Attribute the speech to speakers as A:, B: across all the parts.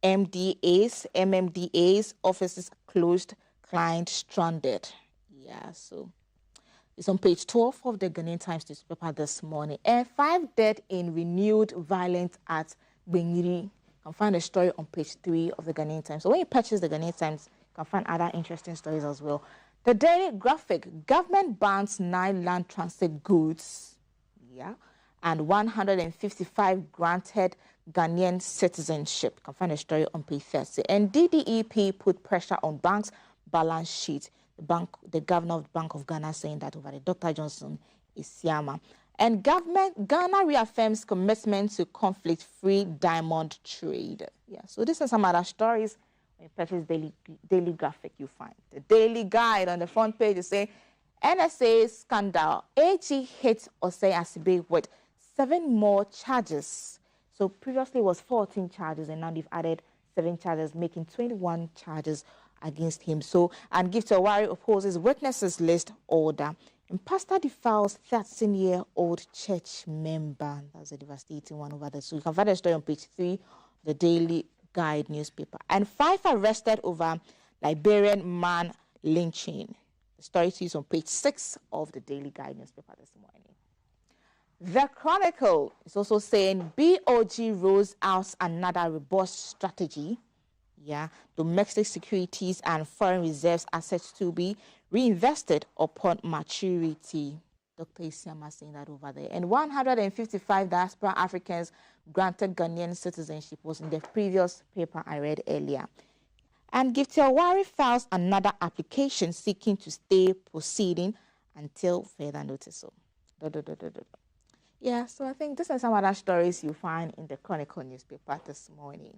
A: MMDA's offices closed, client stranded. Yeah, so it's on page 12 of the Ghanaian Times newspaper this morning. And 5 dead in renewed violence at Bengiri. You can find a story on page 3 of the Ghanaian Times. So when you purchase the Ghanaian Times, you can find other interesting stories as well. The Daily Graphic, government bans 9 land transit goods. Yeah. And 155 granted Ghanaian citizenship. You can find a story on page 30. And DDEP put pressure on banks' balance sheet. The governor of the Bank of Ghana saying that over the Dr. Johnson Isiama. And Ghana reaffirms commitment to conflict-free diamond trade. Yeah, so this and some other stories. When you purchase Daily Graphic, you find. The Daily Guide on the front page is saying, NSA scandal, AG hits Osei Asibe with 7 more charges. So previously it was 14 charges, and now they've added 7 charges, making 21 charges against him. So, and Gift Awari opposes witnesses list order. And pastor defiles 13-year-old church member. That's a devastating one over there. So you can find a story on page 3 of the Daily Guide newspaper. And 5 arrested over Liberian man lynching. The story is on page 6 of the Daily Guide newspaper this morning. The Chronicle is also saying BOG rolls out another robust strategy. Yeah, domestic securities and foreign reserves assets to be reinvested upon maturity. Dr. Isiama saying that over there. And 155 diaspora Africans granted Ghanaian citizenship was in the previous paper I read earlier. And Gift Awari files another application seeking to stay proceeding until further notice. So, yeah, so I think these are some other stories you find in the Chronicle newspaper this morning.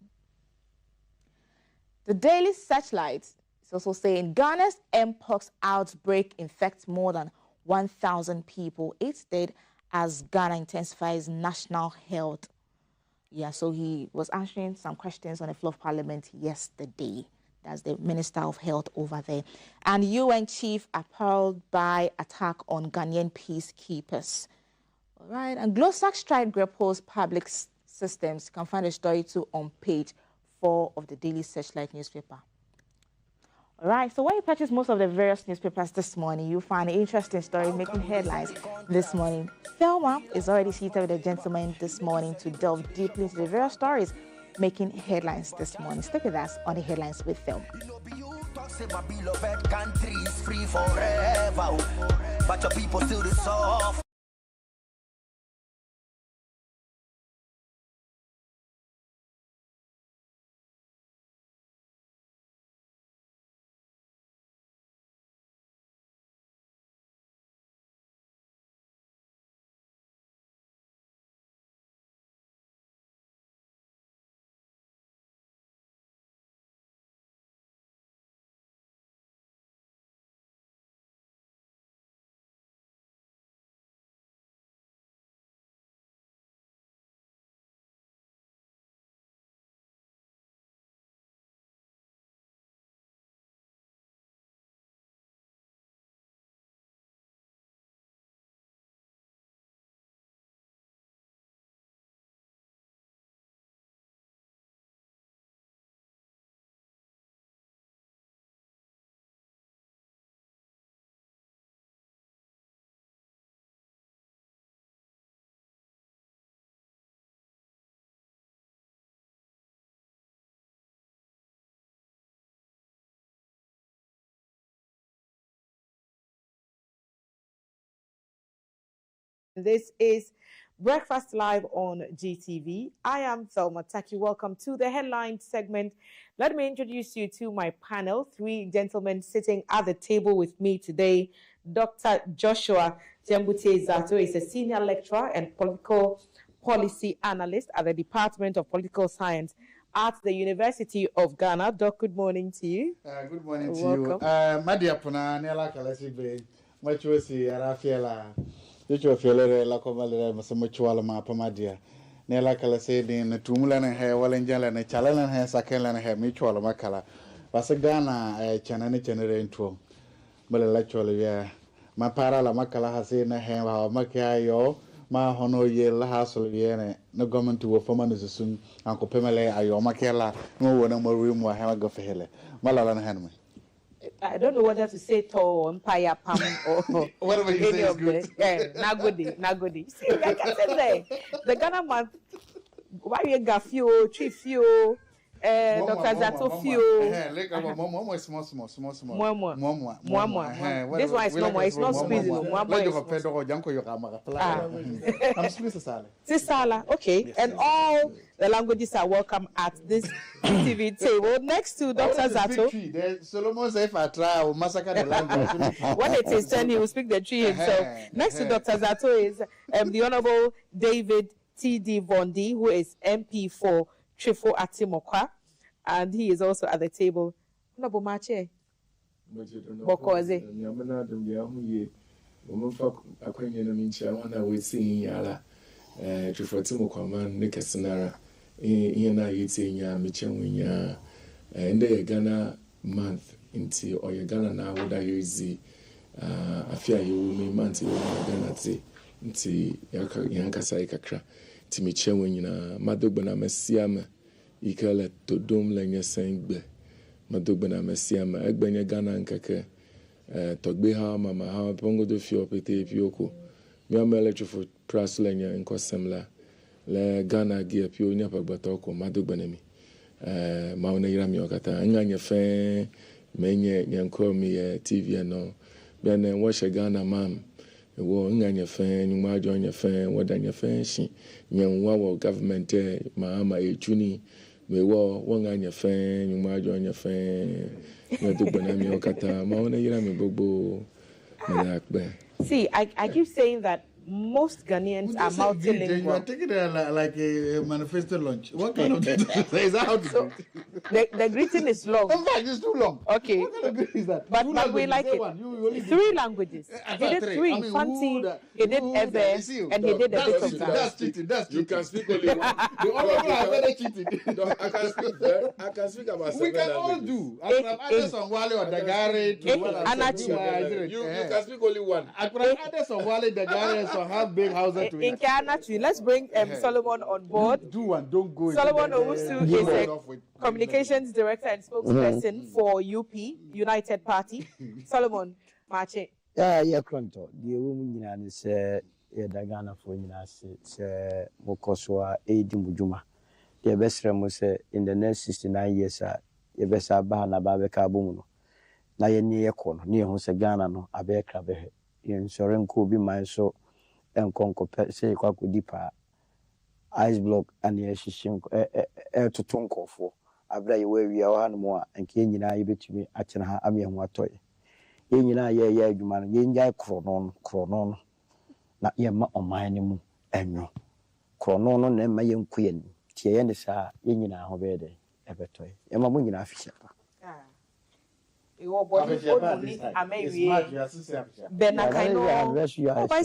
A: The Daily Searchlight is also saying Ghana's Mpox outbreak infects more than 1,000 people. It's dead as Ghana intensifies national health. Yeah, so he was answering some questions on the floor of Parliament yesterday. That's the Minister of Health over there. And UN chief appalled by attack on Ghanaian peacekeepers. All right, and Glosac strike grapples public systems. You can find a story too on page 4 of the Daily Searchlight newspaper. All right, so when you purchase most of the various newspapers this morning, you find an interesting story making headlines this morning. Thelma is already seated with a gentleman this morning to delve deeply into the various stories making headlines this morning. Stick with us on the Headlines with Thelma. But your people still soft.
B: This is Breakfast Live on GTV. I am Thelma Taki. Welcome to the headline segment. Let me introduce you to my panel. 3 gentlemen sitting at the table with me today. Dr. Joshua Jembute Zato is a senior lecturer and political policy analyst at the Department of Political Science at the University of Ghana. Doc, good morning to you.
C: Good morning to you. Madia Puna, Nela Kalasibe, Machuasi, Arafiela. You're feeling like a Masamuchuala Mapamadia. Nela Kalasi, the Tumulan and her, Wallenjala and a Chalan and her, Sakel and her mutual Makala. Basagana, a Chanani General. But actually, yeah, my para la Makala has in a hand, how Makayo, ma hono ye la hassle ye no government wo forma no sun anko pemele ayo makela no wona mo room wa ha go fehele malala na hanme.
B: I don't know whether to say tall or empire pam or
C: whatever you say is good.
B: Nagodi. See, like I said there, the Ghana month, why you got few, tree few, Dr. Zato few.
C: Small.
B: This one is normal. It's not squeezing.
C: I'm Smith Sala.
B: Sala, okay. Yes, and all the languages are welcome at this TV table. Next to Dr. Zato.
C: Solomon said if I try, I will massacre the language.
B: When it is 10, he will speak the tree himself. Next to Dr. Zato is the Honorable David T.D. Vondi, who is MP for Trifo Atimokwa, and he is also at the table. Honorable Mache. Bokoze.
D: Trifo Atimokwa man ne kesenara na yetinya mechenwenya ende Ghana month into or Ghana na woda yuzi afia you me month you Ghana te nti yankasa ikakra ti mechenwenya madogbana mesiama ikala todom lenya sengbe madogbana mesiama egbenya Ghana nkake togbe ha mama ha pongo do fio pete pioko mi amele Trifo pras lenya nkosemla le Ghana gia pio nya pagbato ko madogbana mi mauna yirami okata nganya fe menye nyanko mi TV no bene wo she Ghana mam wo nganya fe nyuma ajo nya fe wodanya fe shi nyanwa wo government ma ejuni me wo nganya fe nyuma ajo nya fe madogbana mi okata mauna yirami gbogbo me akbe.
B: See, I keep saying that most Ghanaians are multilingual.
C: You are taking it like a manifesto lunch. What kind of is that how to
B: so, the greeting is long.
C: In fact, it's too long.
B: Okay.
C: What kind of greeting is that?
B: But we like it. Three languages. He did three. I mean, Fancy, he did Ever, and he did a bit of that.
C: That's cheating. That's cheating.
D: You can speak only one.
C: The other people are very cheating.
D: I can speak about
C: we can all do. I can add some Wale or Dagare to
D: what you can speak only one.
C: I could add some Wale Dagare. So have big house to
B: in Ghana too. Let's bring Solomon on board.
C: Do one, don't go.
B: Solomon Owusu is a communications director and spokesperson for UP, United Party. Solomon, Mache.
E: Yeah, Kronto. The woman is the Ghana for United Mokoswa Edi Mujuma. The best was in the next 69 years, the best Abana Babeka Bumuno. Na ye near corner, near Hose Ghana no, Abekrabe. In Soren Kobe, my so. And conco say quaco deeper ice block and the shishim to tonko for a very way we are more and Kenyan I bet me at China Amian Watoy. Yenina, yeah, you man, Yenja cronon, not yet on my name, and no cronon and my young queen, Tienisa, Yenina, Hobede, Evertoy, Emma Munina Fisher.
B: But it's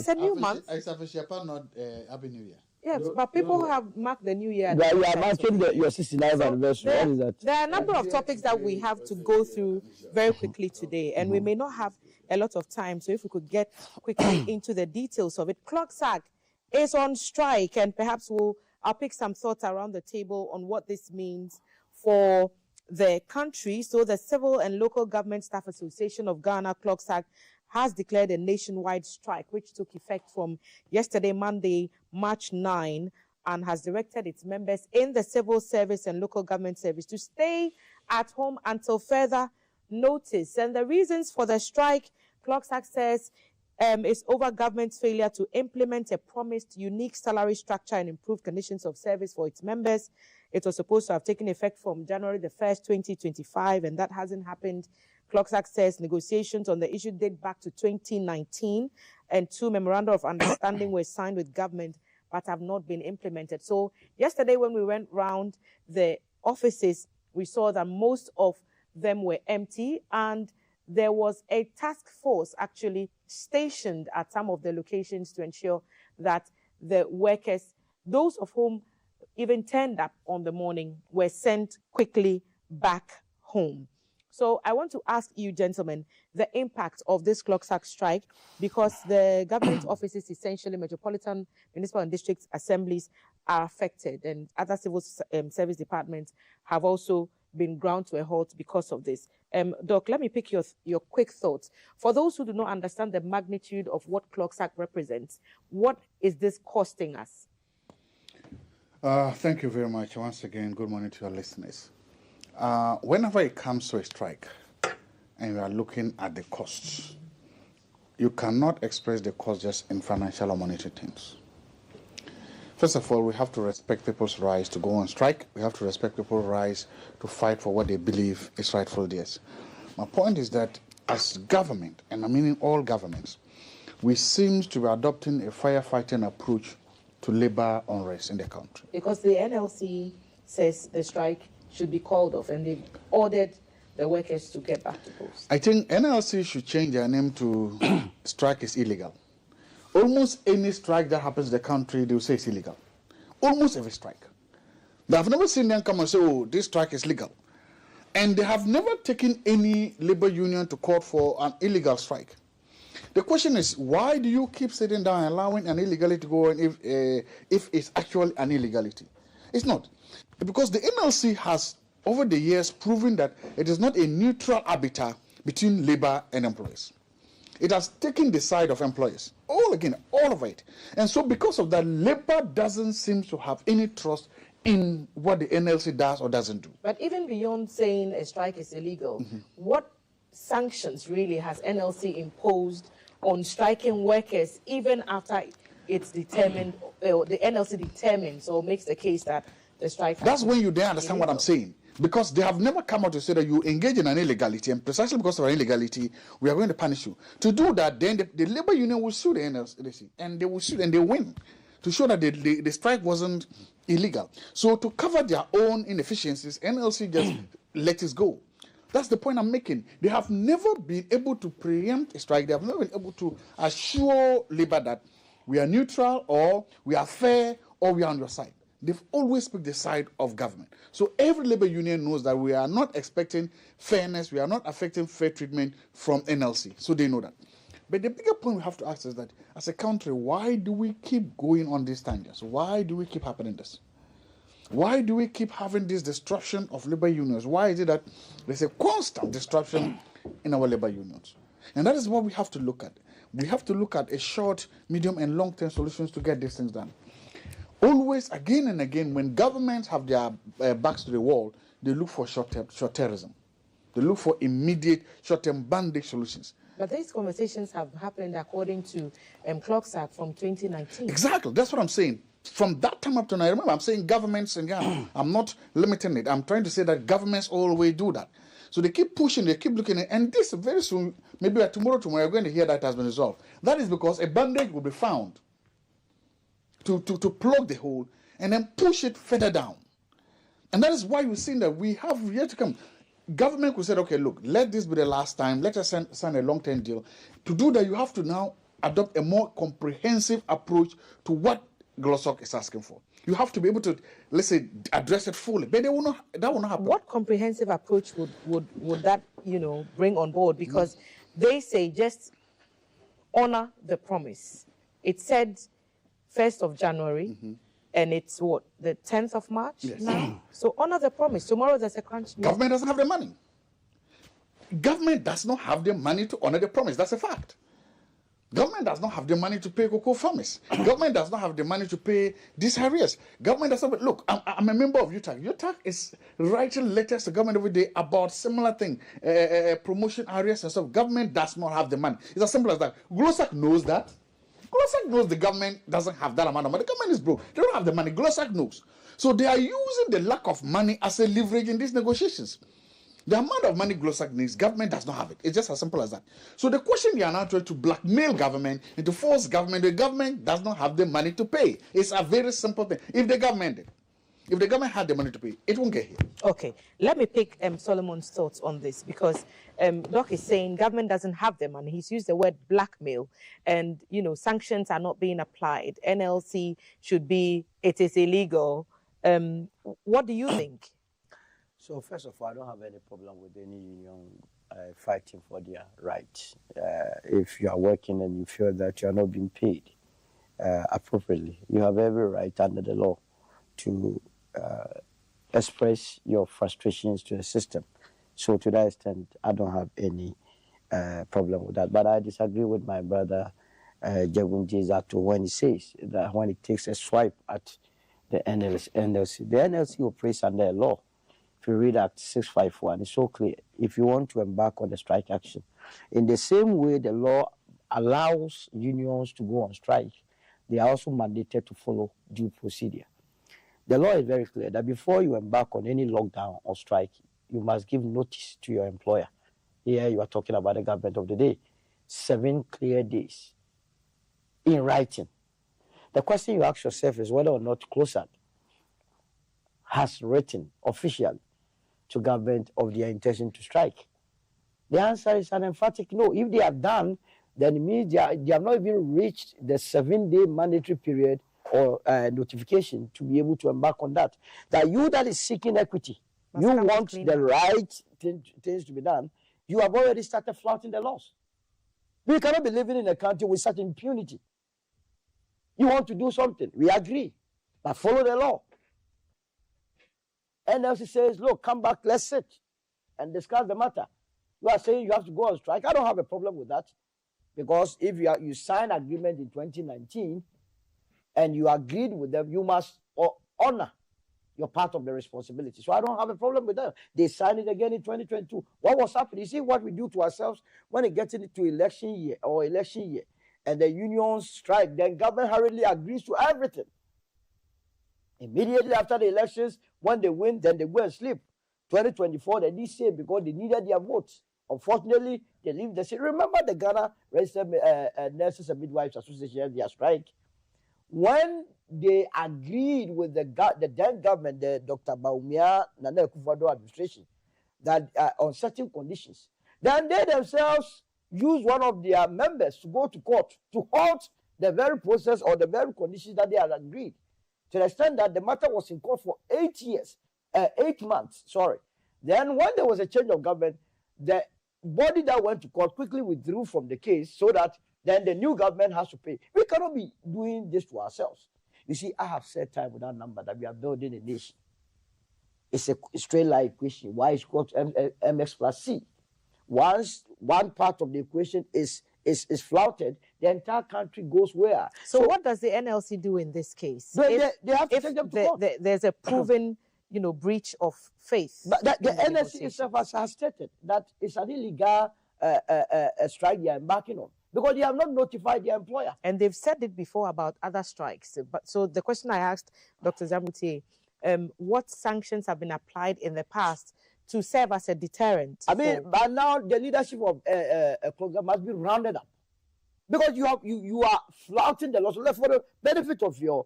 B: a new month.
C: It's a not Happy New Year.
B: Yes, but people have marked the new year.
E: You are marking your 69th anniversary. What is that?
B: There are a number of topics that we have to go through very quickly today, and we may not have a lot of time. So if we could get quickly into the details of it. CLOGSAG is on strike, and perhaps I'll pick some thoughts around the table on what this means for the country. So the Civil and Local Government Staff Association of Ghana, CLOGSAG, has declared a nationwide strike, which took effect from yesterday, Monday, March 9, and has directed its members in the civil service and local government service to stay at home until further notice. And the reasons for the strike, CLOGSAG says, is over government's failure to implement a promised unique salary structure and improved conditions of service for its members. It was supposed to have taken effect from January the 1st, 2025, and that hasn't happened. CLOGSAG says negotiations on the issue date back to 2019, and 2 memoranda of understanding were signed with government but have not been implemented. So yesterday when we went round the offices, we saw that most of them were empty, and there was a task force actually stationed at some of the locations to ensure that the workers, those of whom even turned up on the morning, were sent quickly back home. So I want to ask you, gentlemen, the impact of this clock sack strike, because the government offices, essentially metropolitan, municipal and district assemblies, are affected, and other civil service departments have also been ground to a halt because of this. Doc, let me pick your quick thoughts. For those who do not understand the magnitude of what clock sack represents, what is this costing us?
C: Thank you very much. Once again, good morning to your listeners. Whenever it comes to a strike and you are looking at the costs, you cannot express the cost just in financial or monetary terms. First of all, we have to respect people's rights to go on strike. We have to respect people's rights to fight for what they believe is rightful theirs. My point is that as government, and I'm meaning all governments, we seem to be adopting a firefighting approach to labor unrest in the country.
B: Because the NLC says the strike should be called off, and they've ordered the workers to get back to post.
C: I think NLC should change their name to strike is illegal. Almost any strike that happens in the country, they will say it's illegal. Almost every strike. But I've never seen them come and say, oh, this strike is legal. And they have never taken any labor union to court for an illegal strike. The question is, why do you keep sitting down and allowing an illegality to go on if it's actually an illegality? It's not. Because the NLC has, over the years, proven that it is not a neutral arbiter between labor and employers. It has taken the side of employers, all of it. And so because of that, labor doesn't seem to have any trust in what the NLC does or doesn't do.
B: But even beyond saying a strike is illegal, what sanctions really has NLC imposed on striking workers, even after it's determined, the NLC determines or makes the case that the strike...
C: That's when you don't understand what I'm saying. Because they have never come out to say that you engage in an illegality, and precisely because of an illegality, we are going to punish you. To do that, then the labor union will sue the NLC, and they will sue and they win, to show that the strike wasn't illegal. So to cover their own inefficiencies, NLC just let it go. That's the point I'm making. They have never been able to preempt a strike. They have never been able to assure labor that we are neutral, or we are fair, or we are on your side. They've always picked the side of government. So every labor union knows that we are not expecting fairness, we are not affecting fair treatment from NLC. So they know that. But the bigger point we have to ask is that, as a country, why do we keep going on these tangents? Why do we keep happening this? Why do we keep having this destruction of labor unions? Why is it that there's a constant destruction in our labor unions? And that is what we have to look at. We have to look at a short, medium, and long-term solutions to get these things done. Always, again and again, when governments have their backs to the wall, they look for short-termism. They look for immediate, short-term bandage solutions.
B: But these conversations have happened according to Clock Act from 2019.
C: Exactly, that's what I'm saying. From that time up to now, remember, I'm saying governments in Ghana. I'm not limiting it. I'm trying to say that governments always do that. So they keep pushing, they keep looking at it, and this very soon, maybe tomorrow, you're going to hear that has been resolved. That is because a bandage will be found to plug the hole and then push it further down. And that is why you're seeing that we have yet to come. Government could say, okay, look, let this be the last time. Let us sign a long-term deal. To do that, you have to now adopt a more comprehensive approach to what GLOSOC is asking for. You have to be able to, let's say, address it fully. But that will not happen.
B: What comprehensive approach would that, bring on board? Because they say just honor the promise. It said 1st of January, and it's what, the 10th of March now? So honor the promise. Tomorrow there's a crunch.
C: Government doesn't have the money. Government does not have the money to honor the promise. That's a fact. Government does not have the money to pay cocoa farmers. Government does not have the money to pay these arrears. Government does not. Look, I'm a member of UTAC. UTAC is writing letters to government every day about similar thing, promotion arrears and stuff. Government does not have the money. It's as simple as that. GLOSOC knows that. GLOSOC knows the government doesn't have that amount of money. The government is broke. They don't have the money. GLOSOC knows. So they are using the lack of money as a leverage in these negotiations. The amount of money GLOSOC needs, government does not have it. It's just as simple as that. So the question they are now trying to blackmail government and to force government, the government does not have the money to pay. It's a very simple thing. If the government had the money to pay, it won't get here.
B: Okay, let me pick Solomon's thoughts on this, because Doc is saying government doesn't have the money. He's used the word blackmail, and sanctions are not being applied. NLC should be, it is illegal. What do you think?
E: So first of all, I don't have any problem with any union fighting for their rights. If you are working and you feel that you are not being paid appropriately, you have every right under the law to express your frustrations to the system. So to that extent, I don't have any problem with that. But I disagree with my brother Jagunji Zato when he says that when he takes a swipe at the NLC, the NLC operates under a law. If you read Act 651, it's so clear. If you want to embark on the strike action, in the same way the law allows unions to go on strike, they are also mandated to follow due procedure. The law is very clear that before you embark on any lockdown or strike, you must give notice to your employer. Here you are talking about the government of the day. 7 clear days in writing. The question you ask yourself is whether or not CLOSAG has written officially to government of their intention to strike. The answer is an emphatic no. If they have done, then it means they have not even reached the 7-day mandatory period or notification to be able to embark on that. That you that is seeking equity, you want the right things to be done, you have already started flouting the laws. We cannot be living in a country with such impunity. You want to do something, we agree, but follow the law. NLC says, look, come back, let's sit and discuss the matter. You are saying you have to go on strike. I don't have a problem with that, because if you sign agreement in 2019 and you agreed with them, you must honor your part of the responsibility. So I don't have a problem with that. They signed it again in 2022. What was happening? You see what we do to ourselves when it gets into election year and the unions strike, then government hurriedly agrees to everything. Immediately after the elections, when they win, then they go and sleep. 2024, they did say because they needed their votes. Unfortunately, they leave the city. Remember the Ghana Registered Nurses and Midwives Association, their strike? When they agreed with the then government, the Dr. Bawumia Nana Akufo-Addo administration, that on certain conditions, then they themselves used one of their members to go to court to halt the very process or the very conditions that they had agreed, to the extent that the matter was in court for 8 months. Then when there was a change of government, the body that went to court quickly withdrew from the case so that then the new government has to pay. We cannot be doing this to ourselves. You see, I have said time without number that we are building a nation. It's a straight line equation. Y is equal to mx plus c. Once one part of the equation is flouted, the entire country goes where?
B: So what does the NLC do in this case?
E: They have to take them to court.
B: There's a proven breach of faith.
E: But the NLC itself has stated that it's an illegal strike they are embarking on, because they have not notified their employer.
B: And they've said it before about other strikes. But so the question I asked Dr. Zamutie, what sanctions have been applied in the past to serve as a deterrent?
E: I mean, by now the leadership of a program must be rounded up, because you are flouting the law. So for the benefit of your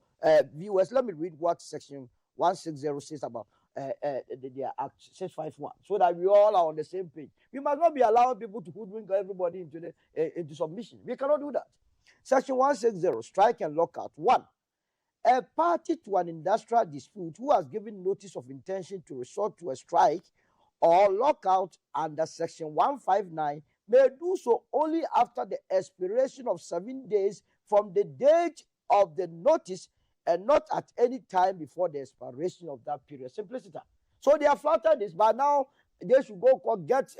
E: viewers, let me read what section 160 says about the Act 651, so that we all are on the same page. We must not be allowing people to hoodwink everybody into submission. We cannot do that. Section 160, strike and lockout. 1. A party to an industrial dispute who has given notice of intention to resort to a strike or lockout under Section 159 may do so only after the expiration of 7 days from the date of the notice, and not at any time before the expiration of that period. Simplicity. So they have flouted this, but now they should go get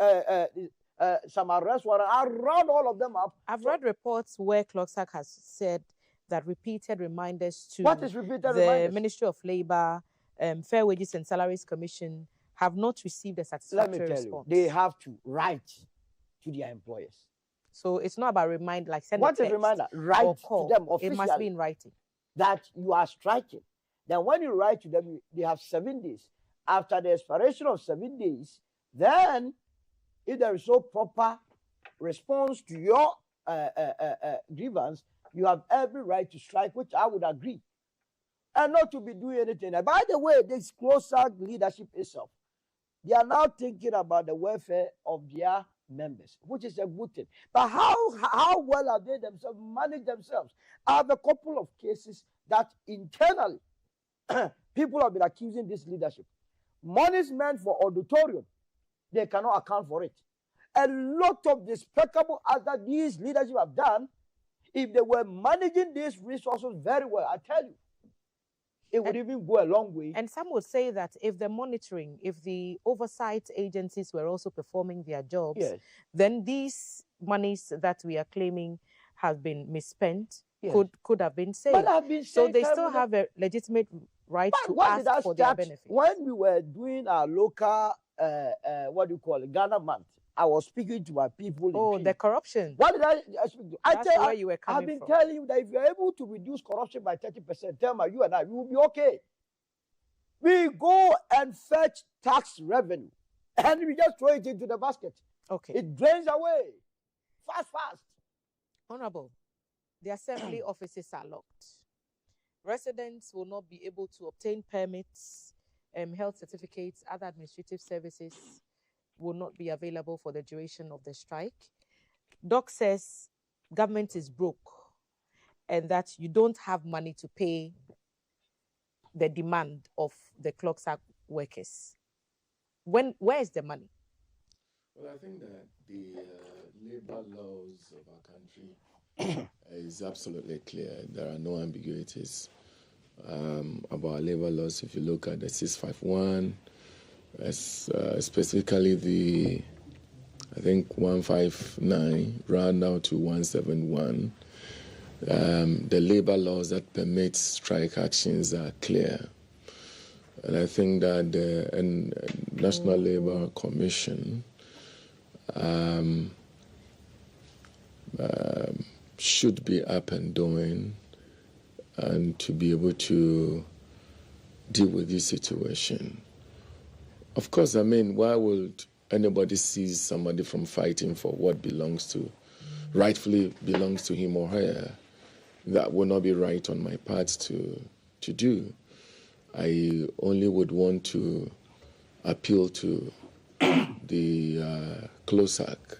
E: some arrest warrant. I'll round all of them up.
B: I've read reports where CLOSAG has said that repeated reminders to
E: the
B: Ministry of Labour, Fair Wages and Salaries Commission have not received a satisfactory response. Let me tell
E: you, they have to write to their employers.
B: So it's not about remind, like send
E: what
B: a text
E: is reminder? Write to them officially.
B: It must be in writing
E: that you are striking. Then when you write to them, they have 7 days. After the expiration of 7 days, then if there is no proper response to your grievance, you have every right to strike, which I would agree, and not to be doing anything. And by the way, this CLOSAG leadership itself, they are now thinking about the welfare of their members, which is a good thing. But how well have they themselves managed themselves? I have a couple of cases that internally people have been accusing this leadership. Money is meant for auditorium. They cannot account for it. A lot of despicable acts that these leadership have done, if they were managing these resources very well, I tell you, it would even go a long way.
B: And some would say that if the monitoring, if the oversight agencies were also performing their jobs,
E: Yes.
B: then these monies that we are claiming have been misspent,
E: Yes.
B: could have been saved.
E: But I've been
B: So
E: saying
B: they still have a legitimate right to ask for their benefits.
E: When we were doing our local, Ghana month, I was speaking to my people.
B: Oh, the corruption.
E: What did I speak to?
B: That's where you were coming
E: I've been
B: from.
E: telling you that if you're able to reduce corruption by 30%, tell me you and I, we will be okay. We go and fetch tax revenue, and we just throw it into the basket.
B: Okay.
E: It drains away. Fast.
B: Honorable, the assembly offices are locked. Residents will not be able to obtain permits, health certificates, other administrative services will not be available for the duration of the strike. Doc says government is broke and that you don't have money to pay the demand of the Clocksack workers. Where is the money?
D: Well, I think that the labor laws of our country is absolutely clear. There are no ambiguities about labor laws. If you look at the 651, specifically the, I think 159, round now to 171, the labor laws that permit strike actions are clear. And I think that the National Labor Commission should be up and doing and to be able to deal with this situation. Of course, I mean, why would anybody seize somebody from fighting for what rightfully belongs to him or her? That would not be right on my part to do. I only would want to appeal to the Clocksack,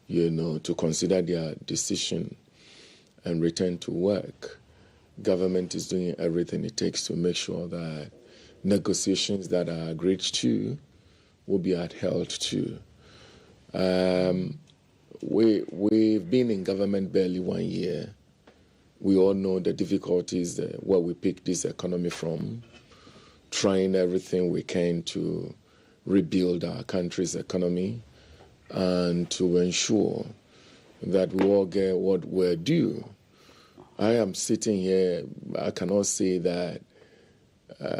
D: to consider their decision and return to work. Government is doing everything it takes to make sure that negotiations that are agreed to will be upheld to. We've been in government barely 1 year. We all know the difficulties where we pick this economy from, trying everything we can to rebuild our country's economy and to ensure that we all get what we're due. I am sitting here, I cannot say that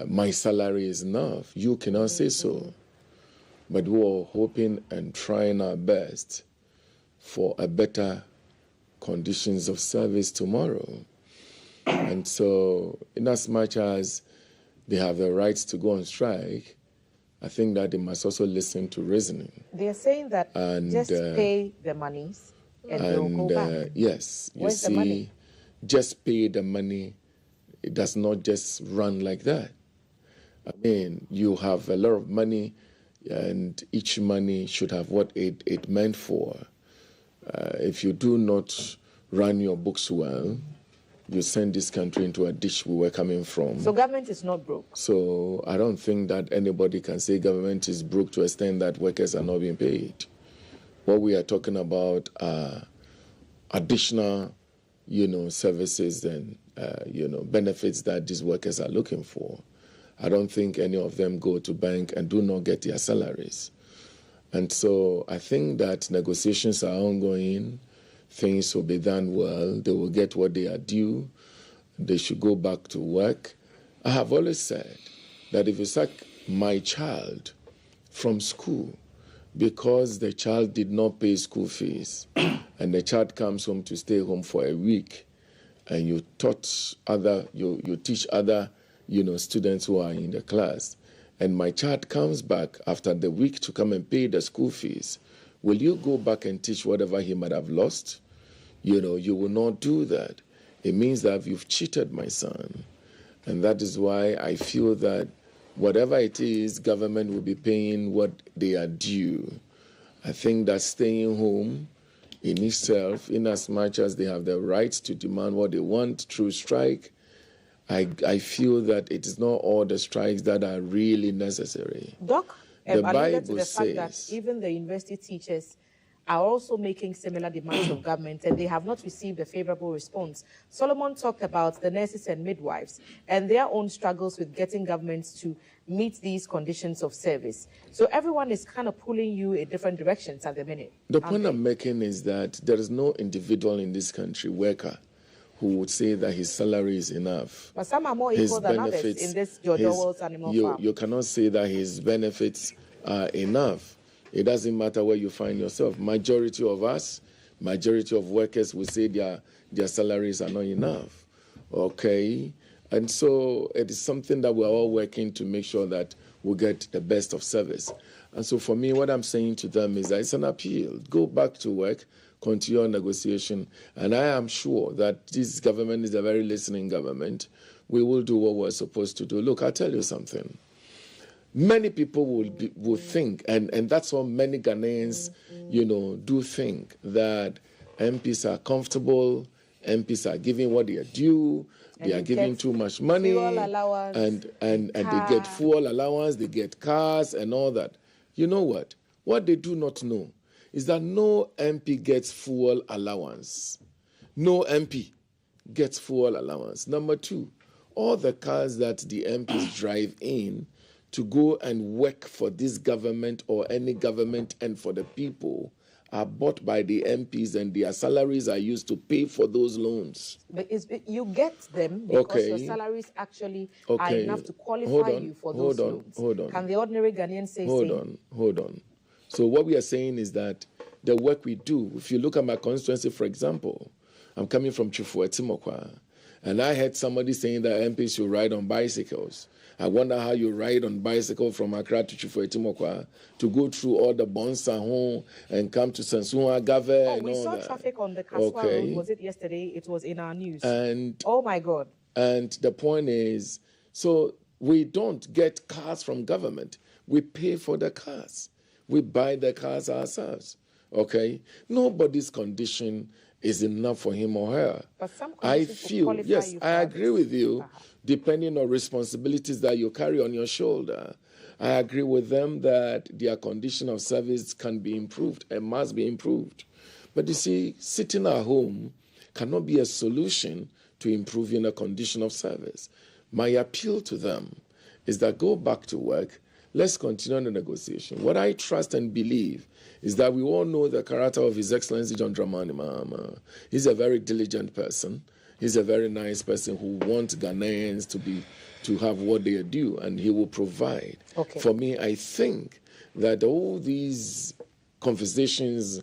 D: my salary is enough. You cannot say so. But we're hoping and trying our best for a better conditions of service tomorrow. And so, in as much as they have the rights to go on strike, I think that they must also listen to reasoning.
B: They're saying that just pay the monies and they'll go back.
D: Yes,
B: Where's the money?
D: Just pay the money. It does not just run like that. I mean, you have a lot of money, and each money should have what it meant for. If you do not run your books well, you send this country into a ditch we were coming from.
B: So government is not broke.
D: So I don't think that anybody can say government is broke to the extent that workers are not being paid. What we are talking about are additional, services and, benefits that these workers are looking for. I don't think any of them go to bank and do not get their salaries. And so I think that negotiations are ongoing. Things will be done well. They will get what they are due. They should go back to work. I have always said that if you sack my child from school because the child did not pay school fees and the child comes home to stay home for a week and you teach other, students who are in the class, and my child comes back after the week to come and pay the school fees, will you go back and teach whatever he might have lost? You will not do that. It means that you've cheated my son. And that is why I feel that whatever it is, government will be paying what they are due. I think that staying home in itself, in as much as they have the right to demand what they want through strike, I feel that it is not all the strikes that are really necessary.
B: Doc,
D: The
B: alluded to
D: Bible
B: the fact that
D: says,
B: even the university teachers are also making similar demands of government, and they have not received a favorable response. Solomon talked about the nurses and midwives and their own struggles with getting governments to meet these conditions of service. So everyone is kind of pulling you in different directions at the minute.
D: the point I'm making is that there is no individual in this country, worker, who would say that his salary is enough.
B: But some are more equal than others in this Georgia World's animal farm.
D: You cannot say that his benefits are enough. It doesn't matter where you find yourself. Majority of us, majority of workers will say their salaries are not enough. Okay? And so it is something that we're all working to make sure that we get the best of service. And so for me, what I'm saying to them is that it's an appeal. Go back to work, continue negotiation. And I am sure that this government is a very listening government. We will do what we're supposed to do. Look, I'll tell you something. Many people will think, and that's what many Ghanaians, do think, that MPs are comfortable, MPs are giving what they are due, they are giving too much money, and they get fuel allowance, they get cars and all that. You know what? What they do not know is that no MP gets fuel allowance. No MP gets fuel allowance. Number two, all the cars that the MPs drive in to go and work for this government or any government and for the people are bought by the MPs, and their salaries are used to pay for those loans.
B: But you get them because your salaries actually are enough to qualify you for those loans.
D: Hold on.
B: Can the ordinary Ghanaian say
D: Hold on. So what we are saying is that the work we do, if you look at my constituency, for example, I'm coming from Chifuetimokwa, and I heard somebody saying that MPs should ride on bicycles. I wonder how you ride on bicycle from Accra to Chifuetimokwa to go through all the Bonsahon and come to Sansuan Agave and all that.
B: We saw traffic on the Kaswa Road. Was it yesterday? It was in our news.
D: And
B: oh my God.
D: And the point is, so we don't get cars from government. We pay for the cars. We buy the cars ourselves. Okay? Nobody's condition is enough for him or her.
B: But some
D: I feel, yes, I agree with you. Depending on responsibilities that you carry on your shoulder, I agree with them that their condition of service can be improved and must be improved. But you see, sitting at home cannot be a solution to improving a condition of service. My appeal to them is that go back to work. Let's continue the negotiation. What I trust and believe is that we all know the character of His Excellency John Dramani Mahama. He's a very diligent person. He's a very nice person who wants Ghanaians to have what they are due, and he will provide.
B: Okay.
D: For me, I think that all these conversations,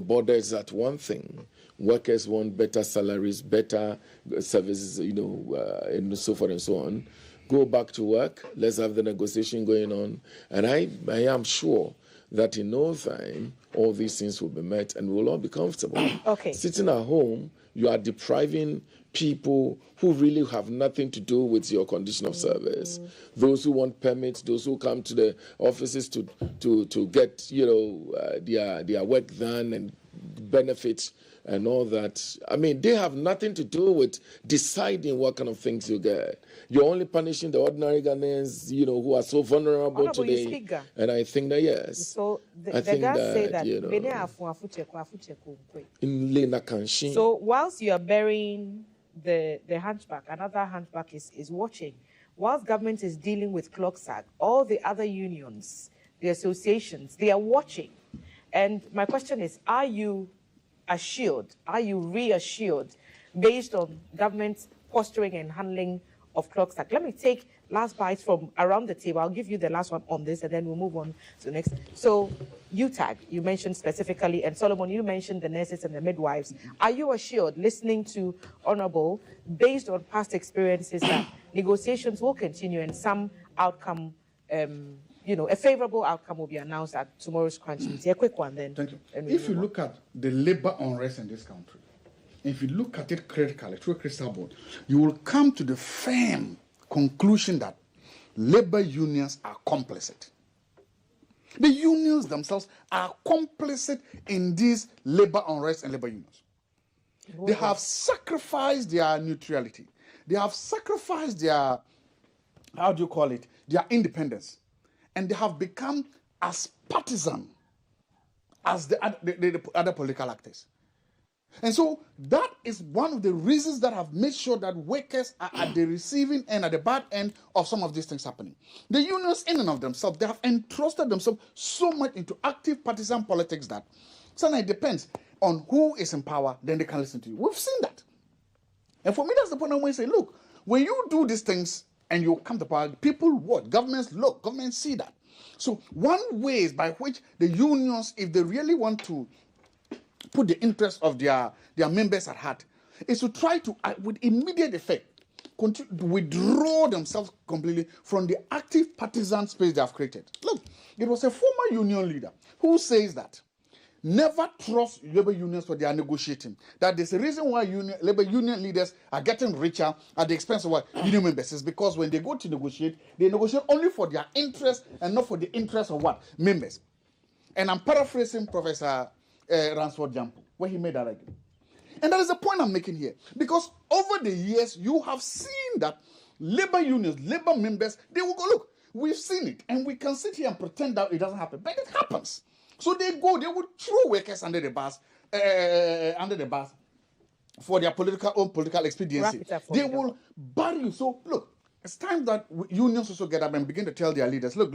D: borders at one thing. Workers want better salaries, better services, and so forth and so on. Go back to work. Let's have the negotiation going on. And I am sure that in no time, all these things will be met and we'll all be comfortable.
B: Okay.
D: Sitting at home, you are depriving people who really have nothing to do with your condition of service. Those who want permits, those who come to the offices to get, their work done and benefits and all that. I mean, they have nothing to do with deciding what kind of things you get. You're only punishing the ordinary Ghanaians, who are so vulnerable today. And I think that, yes.
B: So the guys say that, so whilst you are burying the hunchback, another hunchback is watching. Whilst government is dealing with CLOGSAG, all the other unions, the associations, they are watching. And my question is, are you assured, are you reassured based on government's posturing and handling of CLOGSAG? Let me take last bites from around the table. I'll give you the last one on this, and then we'll move on to the next. So, UTAG, you mentioned specifically, and Solomon, you mentioned the nurses and the midwives. Are you assured, listening to Honorable, based on past experiences, that negotiations will continue and some outcome, a favorable outcome will be announced at tomorrow's crunch meeting? A quick one then.
C: Thank you. If you look at the labor unrest in this country, if you look at it critically through a crystal ball, you will come to the firm conclusion that labor unions are complicit. The unions themselves are complicit in this labor unrest and labor unions. They have sacrificed their neutrality. they have sacrificed their, how do you call it, their independence. And they have become as partisan as the other political actors. And so that is one of the reasons that have made sure that workers are at the receiving end, at the bad end of some of these things happening. The unions in and of themselves, they have entrusted themselves so much into active partisan politics that sometimes it depends on who is in power, then they can listen to you. We've seen that. And for me, that's the point I'm going to say, look, when you do these things and you come to power, people what? Governments look, governments see that. So one way is by which the unions, if they really want to put the interests of their members at heart, is to try to, with immediate effect, withdraw themselves completely from the active partisan space they have created. Look, it was a former union leader who says that never trust labor unions for their negotiating. That there's a reason why labor union leaders are getting richer at the expense of what union members is because when they go to negotiate, they negotiate only for their interests and not for the interests of what? Members. And I'm paraphrasing Professor Ransford Jampo, where he made that argument. And that is the point I'm making here. Because over the years, you have seen that labor unions, labor members, they will go, look, we've seen it, and we can sit here and pretend that it doesn't happen, but it happens. So they would throw workers under the bus for their political expediency. They will bury you. So look, it's time that unions also get up and begin to tell their leaders, look,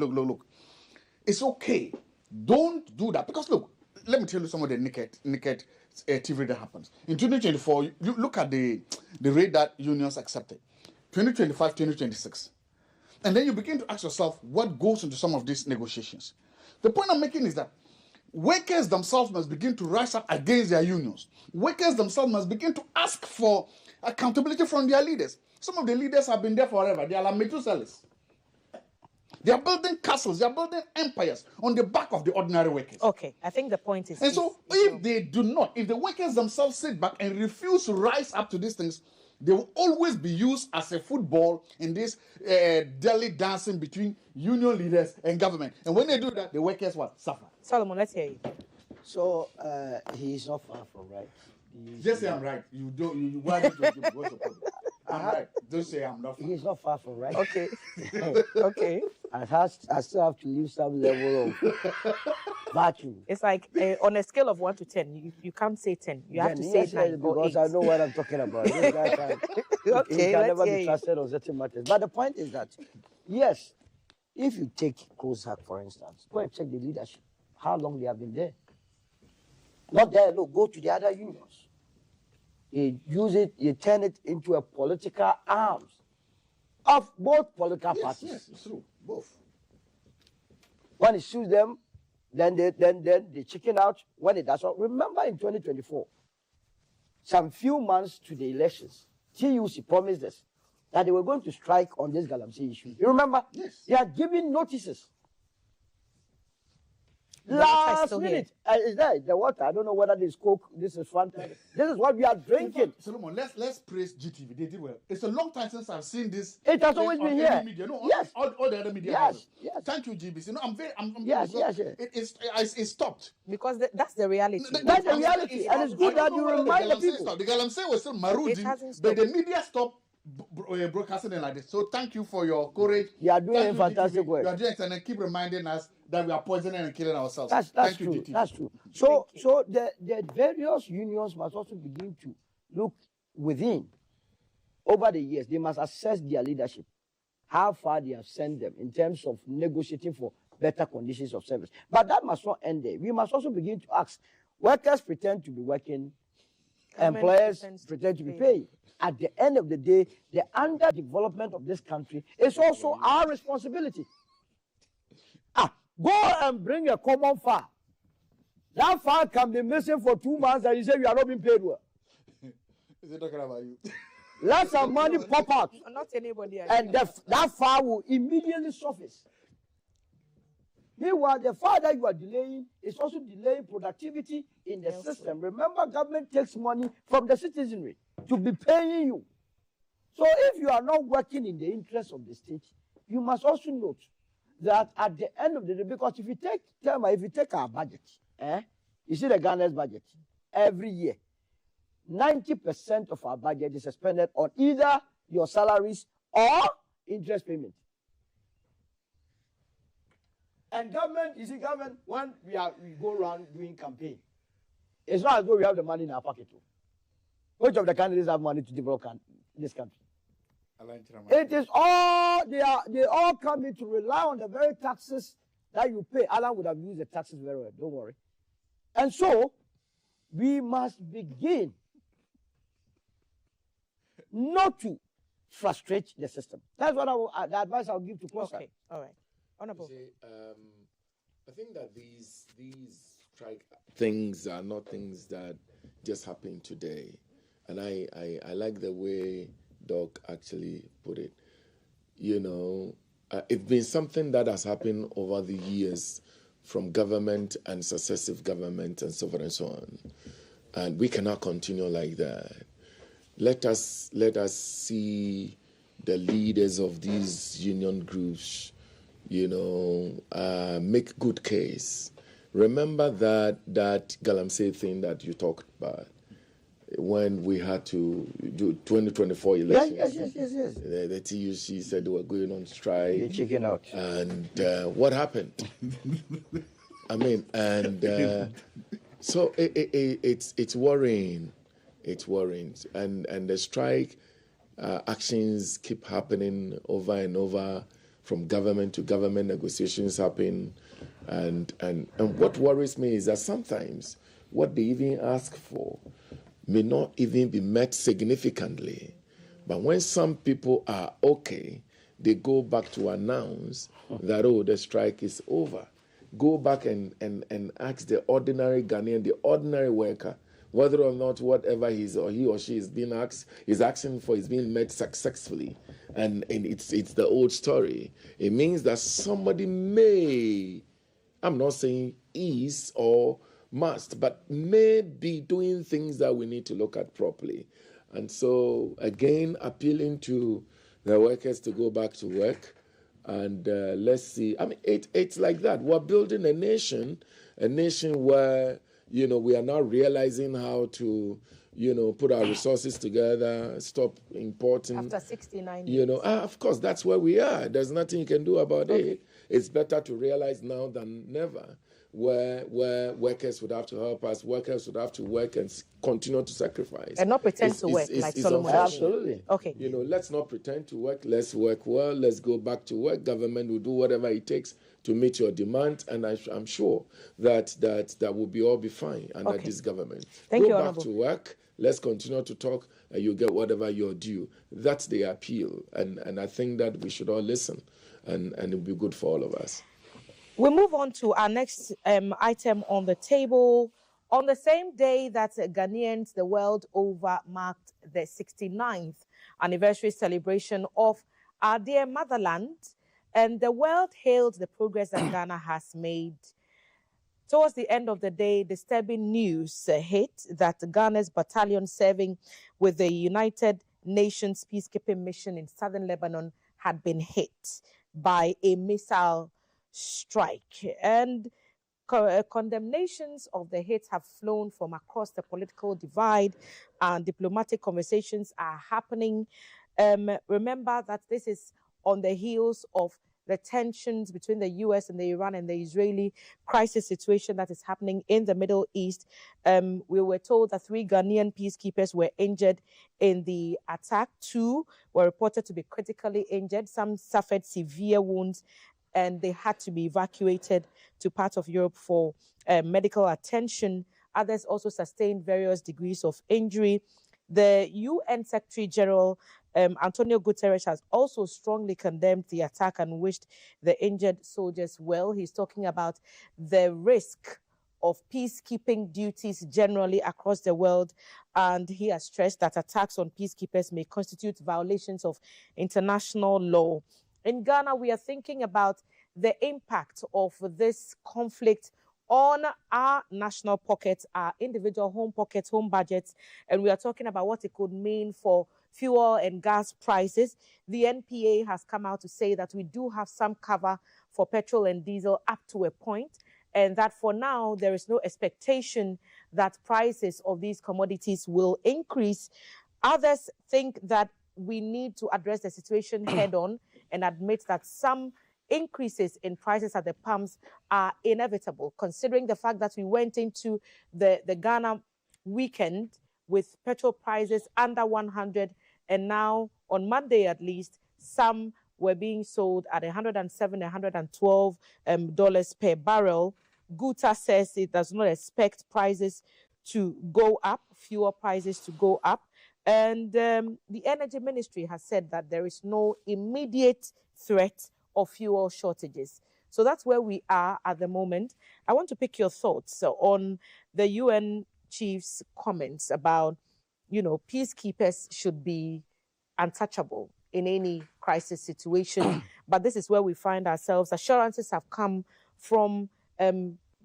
C: it's okay. Don't do that. Because look, let me tell you some of the naked TV that happens. In 2024, you look at the rate that unions accepted. 2025, 2026. And then you begin to ask yourself what goes into some of these negotiations. The point I'm making is that workers themselves must begin to rise up against their unions. Workers themselves must begin to ask for accountability from their leaders. Some of the leaders have been there forever. They are like Methuselahs. They are building castles, they are building empires on the back of the ordinary workers.
B: Okay, I think the point is...
C: And so if they do not, if the workers themselves sit back and refuse to rise up to these things, they will always be used as a football in this daily dancing between union leaders and government. And when they do that, the workers will suffer.
B: Solomon, let's hear you.
E: So he's not far from right.
C: Just say I'm right. You don't. Why do you support it? I'm right. Don't say I'm not.
E: He's not far from right.
B: Okay. Okay.
E: I still have to leave some level of virtue.
B: It's like on a scale of 1 to 10, you can't say 10. You have to say 9
E: because I know what I'm talking about. This guy he can never be trusted on certain matters. But the point is that, yes, if you take COSAC, for instance, go and check the leadership, how long they have been there. Not there, look, go to the other unions. You use it, you turn it into a political arms of both political parties.
C: Yes, it's true. Both.
E: When it suits them, then they chicken out. When it does not, remember in 2024, some few months to the elections, TUC promised us that they were going to strike on this Galamsey issue. You remember?
C: Yes.
E: They are giving notices. Last minute, is that the water? I don't know whether this Coke, this is Fanta. This is what we are drinking.
C: Solomon, let's praise GTV. They did well. It's a long time since I've seen this.
E: It has always been here.
C: Media. No,
E: yes.
C: all the other media.
E: Yes, yes.
C: Thank you, GBC. No, I'm
E: yes.
C: It stopped.
B: Because that's the reality.
E: That's the reality, and it's good that you remind the people.
C: The Galamsey was still maruding, but the media stopped broadcasting it like this. So thank you for your courage.
E: You are doing fantastic work.
C: You are doing it, and keep reminding us that we are poisoning and killing ourselves.
E: That's true. That's true. So the various unions must also begin to look within. Over the years, they must assess their leadership, how far they have sent them in terms of negotiating for better conditions of service. But that must not end there. We must also begin to ask, workers pretend to be working, employers pretend to be paying. At the end of the day, the underdevelopment of this country is also our responsibility. Go and bring a common file. That file can be missing for 2 months and you say you are not being paid well.
C: Is it talking about you?
E: Let some money pop out.
B: Not anybody.
E: And that file will immediately surface. Meanwhile, the file that you are delaying is also delaying productivity in the system. Remember, government takes money from the citizenry to be paying you. So if you are not working in the interest of the state, you must also note that at the end of the day, because if you take our budget, you see the Ghana's budget, every year, 90% of our budget is expended on either your salaries or interest payment. And government, you see, government, when we go around doing campaign, it's not as though we have the money in our pocket. Which of the candidates have money to develop this country? It is all, they all come in to rely on the very taxes that you pay. Alan would have used the taxes very well, don't worry. And so, we must begin not to frustrate the system. That's what the advice I'll give to COSA.
B: Okay, all right. Honorable.
D: See, I think that these strike things are not things that just happen today. And I like the way Doc actually put it. You know, it's been something that has happened over the years from government and successive government and so forth and so on. And we cannot continue like that. Let us see the leaders of these union groups, you know, make good case. Remember that Galamsey thing that you talked about when we had to do 2024 elections.
E: Yes.
D: The TUC said they were going on strike.
E: You're checking out.
D: And what happened? I mean, and so it's worrying. It's worrying. And the strike actions keep happening over and over, from government to government. Negotiations happen. And what worries me is that sometimes what they even ask for may not even be met significantly. But when some people are okay, they go back to announce that, oh, the strike is over. Go back and ask the ordinary Ghanaian, the ordinary worker, whether or not whatever he or she is being asked, is asking for, is being met successfully. And it's the old story. It means that somebody may, I'm not saying is or must, but may be doing things that we need to look at properly. And so, again, appealing to the workers to go back to work. And let's see. I mean, it's like that. We're building a nation where, you know, we are now realizing how to, you know, put our resources together, stop importing.
B: After 69 years.
D: You know, of course, that's where we are. There's nothing you can do about it. It's better to realize now than never, where workers would have to help us, workers would have to work and continue to sacrifice.
B: And not pretend to work like Solomon.
E: Absolutely.
B: Okay.
D: You know, let's not pretend to work. Let's work well. Let's go back to work. Government will do whatever it takes to meet your demand, and I'm sure that will all be fine under this government.
B: Thank you,
D: go back
B: Honorable.
D: to work. Let's continue to talk, and you get whatever you're due. That's the appeal, and I think that we should all listen, and it'll be good for all of us.
B: We move on to our next item on the table. On the same day that Ghanaians the world over marked the 69th anniversary celebration of our dear motherland, and the world hailed the progress that Ghana has made. Towards the end of the day, disturbing news hit that Ghana's battalion serving with the United Nations peacekeeping mission in southern Lebanon had been hit by a missile strike. And condemnations of the hits have flown from across the political divide, and diplomatic conversations are happening. Remember that this is on the heels of the tensions between the U.S. and the Iran and the Israeli crisis situation that is happening in the Middle East. We were told that 3 Ghanaian peacekeepers were injured in the attack. 2 were reported to be critically injured. Some suffered severe wounds, and they had to be evacuated to parts of Europe for medical attention. Others also sustained various degrees of injury. The UN Secretary General Antonio Guterres has also strongly condemned the attack and wished the injured soldiers well. He's talking about the risk of peacekeeping duties generally across the world, and he has stressed that attacks on peacekeepers may constitute violations of international law. In Ghana, we are thinking about the impact of this conflict on our national pockets, our individual home pockets, home budgets, and we are talking about what it could mean for fuel and gas prices. The NPA has come out to say that we do have some cover for petrol and diesel up to a point, and that for now there is no expectation that prices of these commodities will increase. Others think that we need to address the situation head on and admit that some increases in prices at the pumps are inevitable, considering the fact that we went into the Ghana weekend with petrol prices under 100, and now on Monday at least, some were being sold at $107, $112 per barrel. Guta says it does not expect prices to go up, fuel prices to go up. And the Energy Ministry has said that there is no immediate threat of fuel shortages. So that's where we are at the moment. I want to pick your thoughts on the UN chief's comments about, peacekeepers should be untouchable in any crisis situation. But this is where we find ourselves. Assurances have come from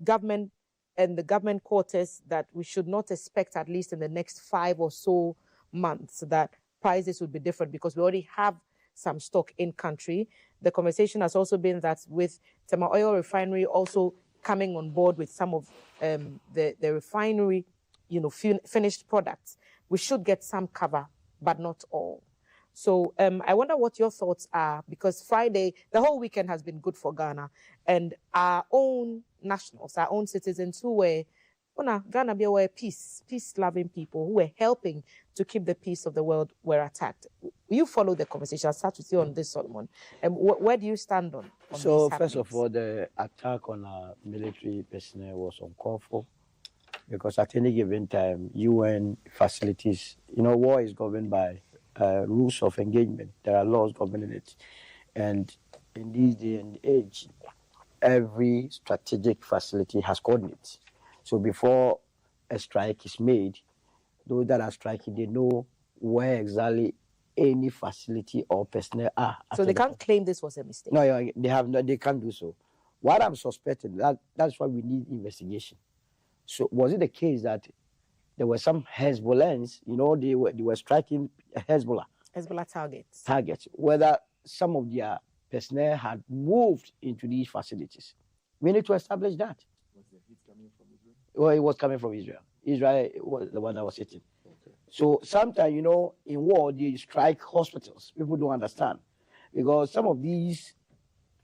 B: government and the government quarters that we should not expect, at least in the next 5 or so months, that prices would be different because we already have some stock in country. The conversation has also been that with Tema Oil Refinery also coming on board with some of the refinery, finished products, we should get some cover, but not all. So I wonder what your thoughts are, because Friday, the whole weekend has been good for Ghana, and our own nationals, our own citizens who were Ghana were peace-loving people who were helping to keep the peace of the world were attacked. You follow the conversation. I'll start with you on this, Solomon. Where do you stand on
E: So,
B: these
E: first of all, the attack on our military personnel was uncalled for, because at any given time, UN facilities, war is governed by rules of engagement. There are laws governing it. And in this day and age, every strategic facility has coordinates. So before a strike is made, those that are striking, they know where exactly any facility or personnel are.
B: So they can't claim this was a mistake.
E: No, they can't do so. What I'm suspecting, that's why we need investigation. So was it the case that there were some Hezbollahs, they were striking Hezbollah targets, whether some of their personnel had moved into these facilities? We need to establish that.
D: Was the heat coming from Israel?
E: Well, it was coming from Israel. Israel was the one that was hitting. Okay. So sometimes, in war, they strike hospitals. People don't understand, because some of these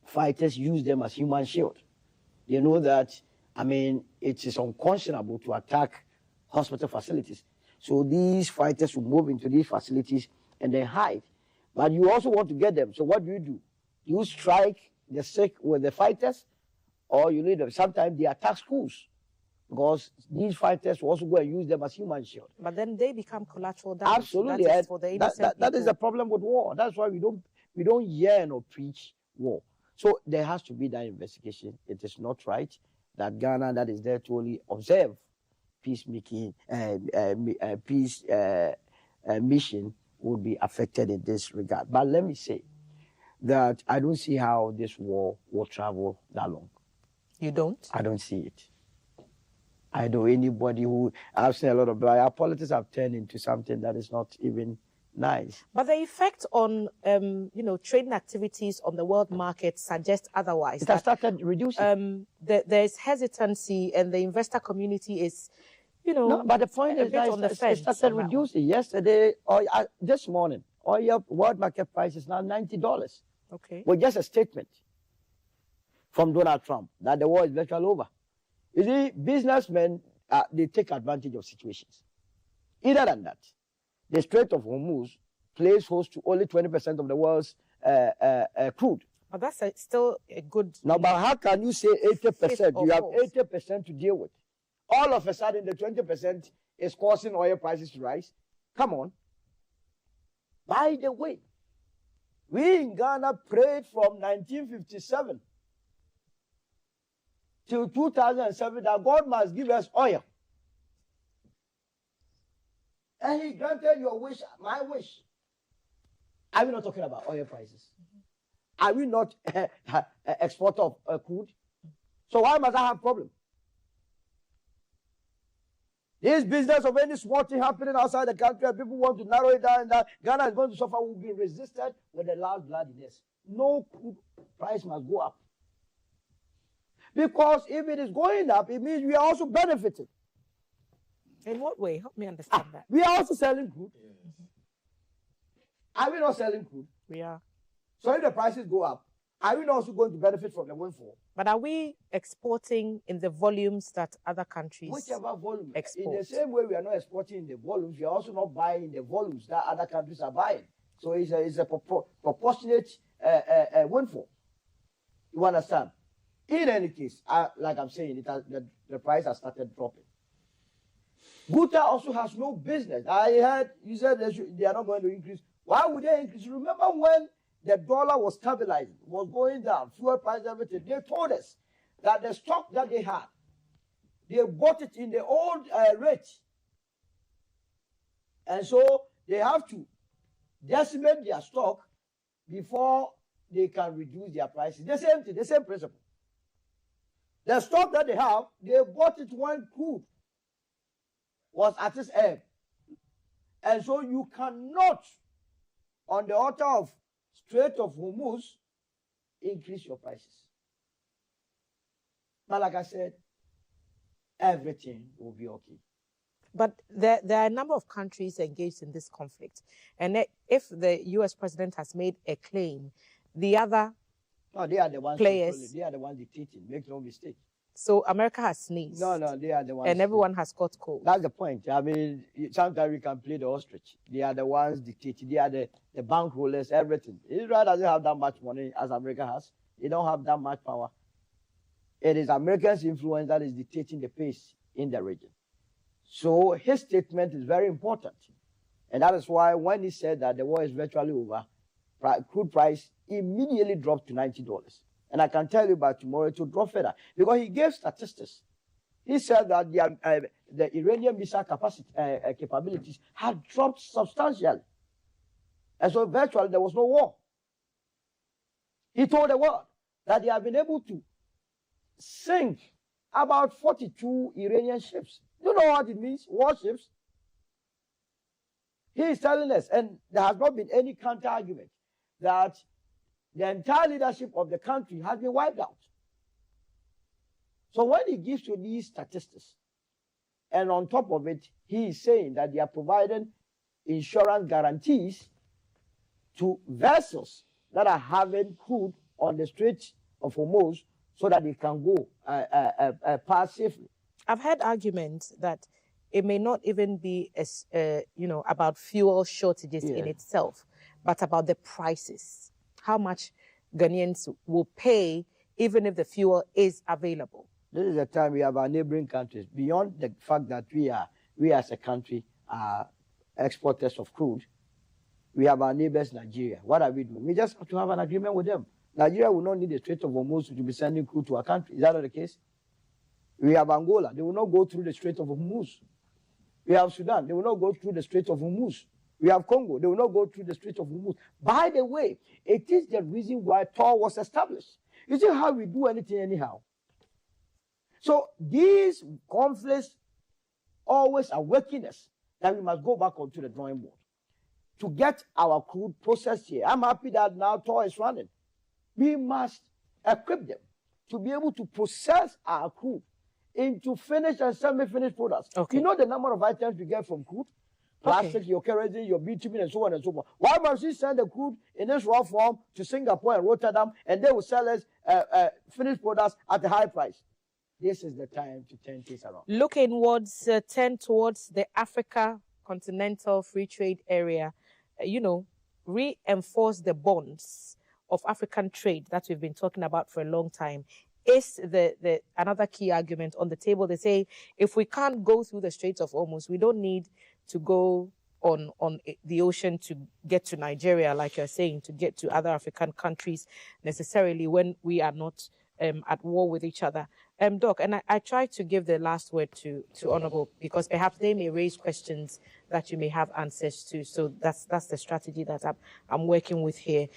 E: fighters use them as human shield. They know that, it is unconscionable to attack hospital facilities. So these fighters will move into these facilities and they hide. But you also want to get them. So what do? You strike the sick with the fighters, or you need them. Sometimes they attack schools, because these fighters will also go and use them as human shield.
B: But then they become collateral damage.
E: Absolutely. That is the problem with war. That's why we don't yearn or preach war. So there has to be that investigation. It is not right that Ghana, that is there to only observe peacemaking, peace mission, would be affected in this regard. But let me say that I don't see how this war will travel that long.
B: You don't?
E: I don't see it. I know anybody who, I've seen a lot of, our politics have turned into something that is not even nice.
B: But the effect on, trading activities on the world market suggests otherwise.
E: It has started reducing.
B: There's hesitancy, and the investor community is,
E: No, but the point is that it started reducing. Yesterday, or this morning, oil world market price is now $90.
B: Okay.
E: With just a statement from Donald Trump that the war is virtually over. You see, businessmen, they take advantage of situations. Either than that, the Strait of Hormuz plays host to only 20% of the world's crude.
B: But that's still a good...
E: Now, but how can you say 80%? You have 80% to deal with. All of a sudden, the 20% is causing oil prices to rise. Come on. By the way, we in Ghana prayed from 1957 till 2007 that God must give us oil. And he granted your wish, my wish. Are we not talking about oil prices? Are we not exporter of crude? So why must I have a problem? This business of any small thing happening outside the country, and people want to narrow it down, and that Ghana is going to suffer, will be resisted with the last bloodiness. No crude price must go up. Because if it is going up, it means we are also benefiting.
B: In what way? Help me understand that.
E: We are also selling crude. Are we not selling crude?
B: We are.
E: So if the prices go up, are we not also going to benefit from the windfall?
B: But are we exporting in the volumes that other countries
E: Whichever volume.
B: export?
E: In the same way we are not exporting in the volumes, we are also not buying in the volumes that other countries are buying. So it's a proportionate windfall. You understand? In any case, like I'm saying, the price has started dropping. Guta also has no business. I heard you said they are not going to increase. Why would they increase? Remember when the dollar was stabilizing, was going down, fuel price, everything. They told us that the stock that they had, they bought it in the old rate. And so they have to decimate their stock before they can reduce their prices. The same thing, the same principle. The stock that they have, they bought it when crude was at its ebb. And so you cannot, on the altar of Strait of Hormuz, increase your prices. But like I said, everything will be okay.
B: But there are a number of countries engaged in this conflict. And if the U.S. president has made a claim, the other
E: they are the ones
B: players,
E: they are the ones dictating. Make no mistake.
B: So America has sneezed.
E: No, they are the ones.
B: And everyone has caught cold.
E: That's the point. I mean, sometimes we can play the ostrich. They are the ones dictating. They are the bank rollers, everything. Israel doesn't have that much money as America has. They don't have that much power. It is America's influence that is dictating the pace in the region. So his statement is very important. And that is why when he said that the war is virtually over, crude price immediately dropped to $90. And I can tell you by tomorrow it will drop further. Because he gave statistics. He said that the Iranian missile capabilities had dropped substantially. And so virtually there was no war. He told the world that they have been able to sink about 42 Iranian ships. You know what it means? Warships. He is telling us, and there has not been any counter-argument, that the entire leadership of the country has been wiped out. So when he gives you these statistics, and on top of it, he is saying that they are providing insurance guarantees to vessels that are having crude on the Strait of Hormuz so that they can go pass safely.
B: I've heard arguments that it may not even be about fuel shortages in itself, but about the prices. How much Ghanaians will pay even if the fuel is available.
E: This is the time we have our neighboring countries. Beyond the fact that we as a country are exporters of crude, we have our neighbors, Nigeria. What are we doing? We just have to have an agreement with them. Nigeria will not need the Strait of Hormuz to be sending crude to our country. Is that not the case? We have Angola. They will not go through the Strait of Hormuz. We have Sudan. They will not go through the Strait of Hormuz. We have Congo. They will not go through the Strait of Hormuz. By the way, it is the reason why TOR was established. You see how we do anything anyhow. So these conflicts always awaken us that we must go back onto the drawing board to get our crude processed here. I'm happy that now TOR is running. We must equip them to be able to process our crude into finished and semi-finished products.
B: Okay.
E: You know the number of items we get from crude? Plastic, your kerosene, your bitumen, and so on and so forth. Why must we send the crude in its raw form to Singapore and Rotterdam, and they will sell us finished products at a high price? This is the time to turn things around.
B: Look inwards, turn towards the Africa Continental Free Trade Area. Reinforce the bonds of African trade that we've been talking about for a long time. Is another key argument on the table. They say if we can't go through the Straits of Hormuz, we don't need to go on the ocean to get to Nigeria, like you're saying, to get to other African countries necessarily when we are not at war with each other. Doc, and I try to give the last word to Honorable because perhaps they may raise questions that you may have answers to. So that's the strategy that I'm working with here.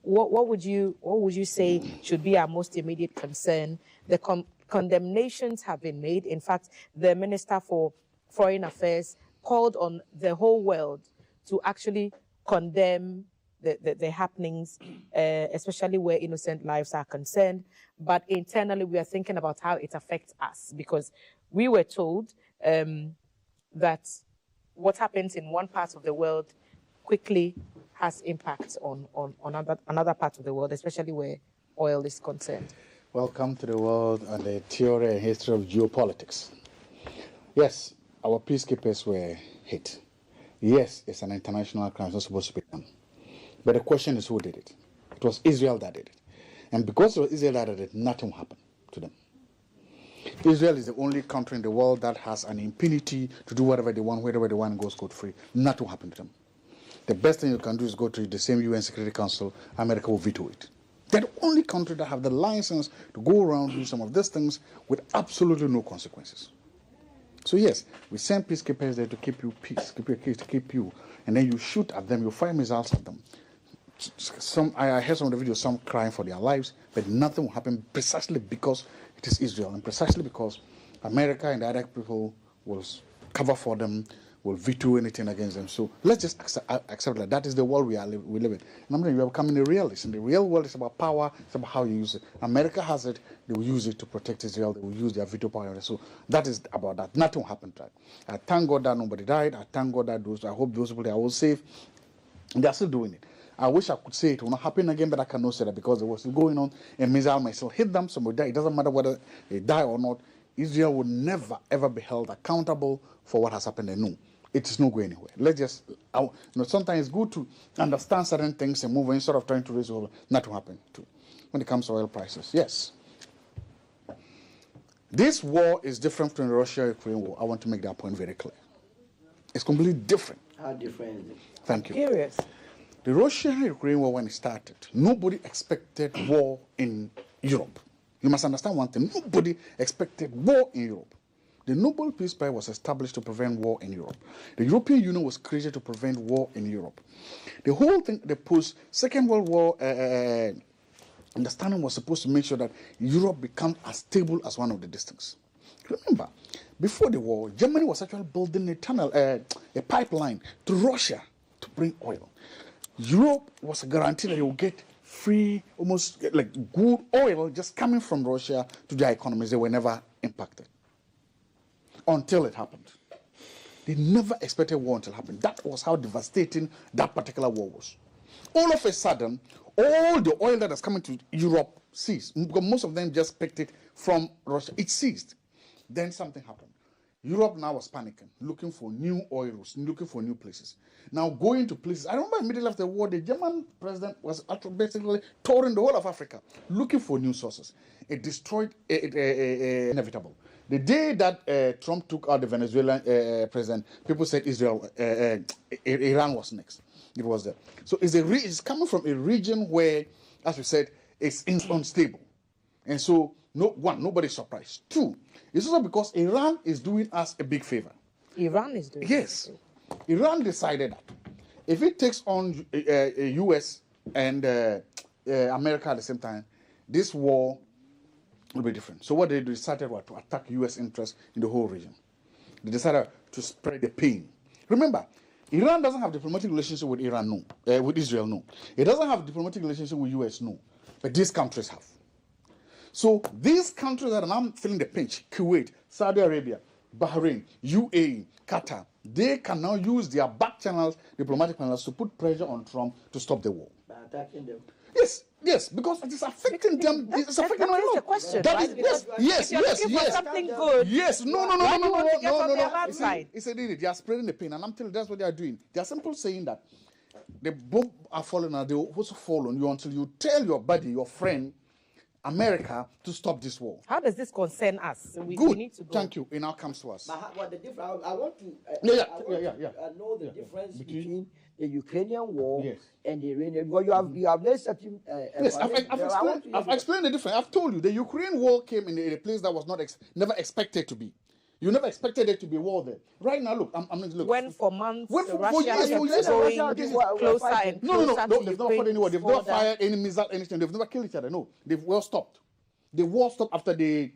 B: What would you say should be our most immediate concern? The condemnations have been made. In fact, the Minister for Foreign Affairs called on the whole world to actually condemn the happenings, especially where innocent lives are concerned. But internally, we are thinking about how it affects us because we were told that what happens in one part of the world quickly has impacts on another part of the world, especially where oil is concerned?
C: Welcome to the world and the theory and history of geopolitics. Yes, our peacekeepers were hit. Yes, it's an international crime, it's not supposed to be done. But the question is who did it? It was Israel that did it. And because it was Israel that did it, nothing happened to them. Israel is the only country in the world that has an impunity to do whatever they want, wherever they want, and go scot-free. Nothing happened to them. The best thing you can do is go to the same UN Security Council. America will veto it. They're the only country that have the license to go around do some of these things with absolutely no consequences. So yes, we send peacekeepers there to keep you peace, keep your case, to keep you, and then you shoot at them, you fire missiles at them. I heard some of the videos, some crying for their lives, but nothing will happen precisely because it is Israel, and precisely because America and the other people will cover for them, will veto anything against them. So let's just accept that. That is the world we live in. And I'm saying we are becoming a realist. And the real world is about power, it's about how you use it. America has it, they will use it to protect Israel, they will use their veto power. So that is about that. Nothing happened to that. I thank God that nobody died. I thank God that I hope those people are all safe. And they are still doing it. I wish I could say it will not happen again, but I cannot say that because it was still going on. A missile might still hit them, somebody die. It doesn't matter whether they die or not. Israel will never, ever be held accountable for what has happened. And no, it is not going anywhere. Let's just, sometimes it's good to understand certain things and move on instead of trying to resolve not to happen too. When it comes to oil prices, yes. This war is different from the Russia-Ukraine war. I want to make that point very clear. It's completely different.
E: How different is it?
C: Thank you.
B: Curious.
C: The Russia-Ukraine war, when it started, nobody expected war in Europe. You must understand one thing. Nobody expected war in Europe. The Nobel Peace Prize was established to prevent war in Europe. The European Union was created to prevent war in Europe. The whole thing, the post-Second World War understanding was supposed to make sure that Europe becomes as stable as one of the districts. Remember, before the war, Germany was actually building a tunnel, a pipeline to Russia to bring oil. Europe was guaranteed that they would get free, almost like good oil just coming from Russia to their economies. They were never impacted until it happened. They never expected war until it happened. That was how devastating that particular war was. All of a sudden, all the oil that is coming to Europe ceased, because most of them just picked it from Russia. It ceased. Then something happened. Europe now was panicking, looking for new oil routes, looking for new places. Now going to places. I remember in the middle of the war, the German president was basically touring the whole of Africa, looking for new sources. It destroyed inevitable. The day that Trump took out the Venezuelan president, people said Iran was next. It was there. So it's coming from a region where, as we said, it's unstable. And so, nobody's surprised. Two, it's also because Iran is doing us a big favor.
B: Iran is doing
C: Yes. Iran decided that if it takes on U.S. and America at the same time, this war will be different. So what they decided was to attack U.S. interests in the whole region. They decided to spread the pain. Remember, Iran doesn't have diplomatic relationship with Iran, no. With Israel, no. It doesn't have diplomatic relationship with U.S., no. But these countries have. So these countries that are now feeling the pinch, Kuwait, Saudi Arabia, Bahrain, UAE, Qatar, they can now use their back channels, diplomatic channels, to put pressure on Trump to stop the war.
E: By attacking them.
C: Yes, because it is affecting them. It's affecting them a lot.
B: The question,
C: That
B: right?
C: is, yes.
B: For something good.
C: Yes, no.
B: Side?
C: It's a they are spreading the pain, and I'm telling you, that's what they are doing. They are simply saying that the bomb are falling, and they will also fall on you until you tell your buddy, your friend, America, to stop this war.
B: How does this concern us? We
C: Good.
B: need to go.
C: Thank you. It now comes to us.
E: But what the difference? I want to. Know the difference between the Ukrainian war and the Iranian. Because you have made certain.
C: Yes, I've explained the difference. I've told you the Ukraine war came in a place that was never expected to be. You never expected there to be a war there. Right now, look, look.
B: When for months,
C: When for
B: Russia
C: years,
B: kept going closer and
C: No,
B: closer to
C: they've never fought anyone. They've never
B: border.
C: fired any missile, anything. They've never killed each other. No, they've well stopped. The war stopped after the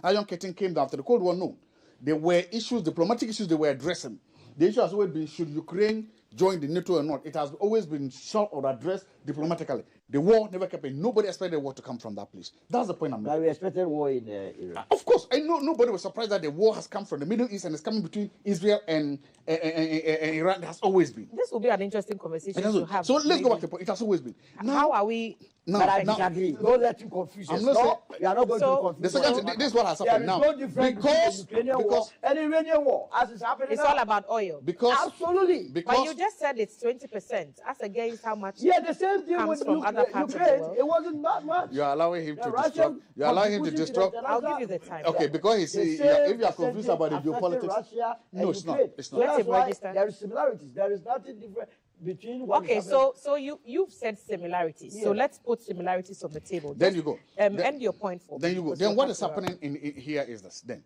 C: Iron Curtain came down after the Cold War. No, there were issues, diplomatic issues they were addressing. The issue has always been, should Ukraine join the NATO or not? It has always been solved or addressed diplomatically. The war never kept in. Nobody expected the war to come from that place. That's the point I'm making.
E: But we expected war in Iran.
C: Of course, I know nobody was surprised that the war has come from the Middle East and it's coming between Israel and Iran. It has always been.
B: This will be an interesting conversation to have.
C: So let's go back to the point. It has always been.
B: How are we?
E: But I disagree. Don't let him confuse us. No, you are not going to confuse
C: the second thing, this is what has happened now.
E: No because the Ukrainian war and Iranian war, as is happening
B: It's
E: now.
B: all about oil.
E: Absolutely.
B: But you just said it's 20%, as against how much?
E: Yeah, the same thing
B: comes
E: with
B: from other parts of the
E: Ukraine.
B: world.
E: It wasn't that much.
C: You are allowing him to destruct. You are allowing him to destruct.
B: I'll give you the time.
C: Okay, because he says if you are confused about the geopolitics,
E: Russia
C: no, it's not. It's
E: So
C: not.
E: that's
B: Let him
E: why
B: register.
E: there is similarities. There is nothing different between what
B: Okay,
E: is happening.
B: so you've said similarities. So
E: Yeah.
B: let's put similarities on the table.
C: Then
B: Just,
C: you go.
B: End your point for
C: Then
B: me,
C: you go.
B: because
C: Then
B: we're
C: what is
B: talking about-
C: happening in here is this. Then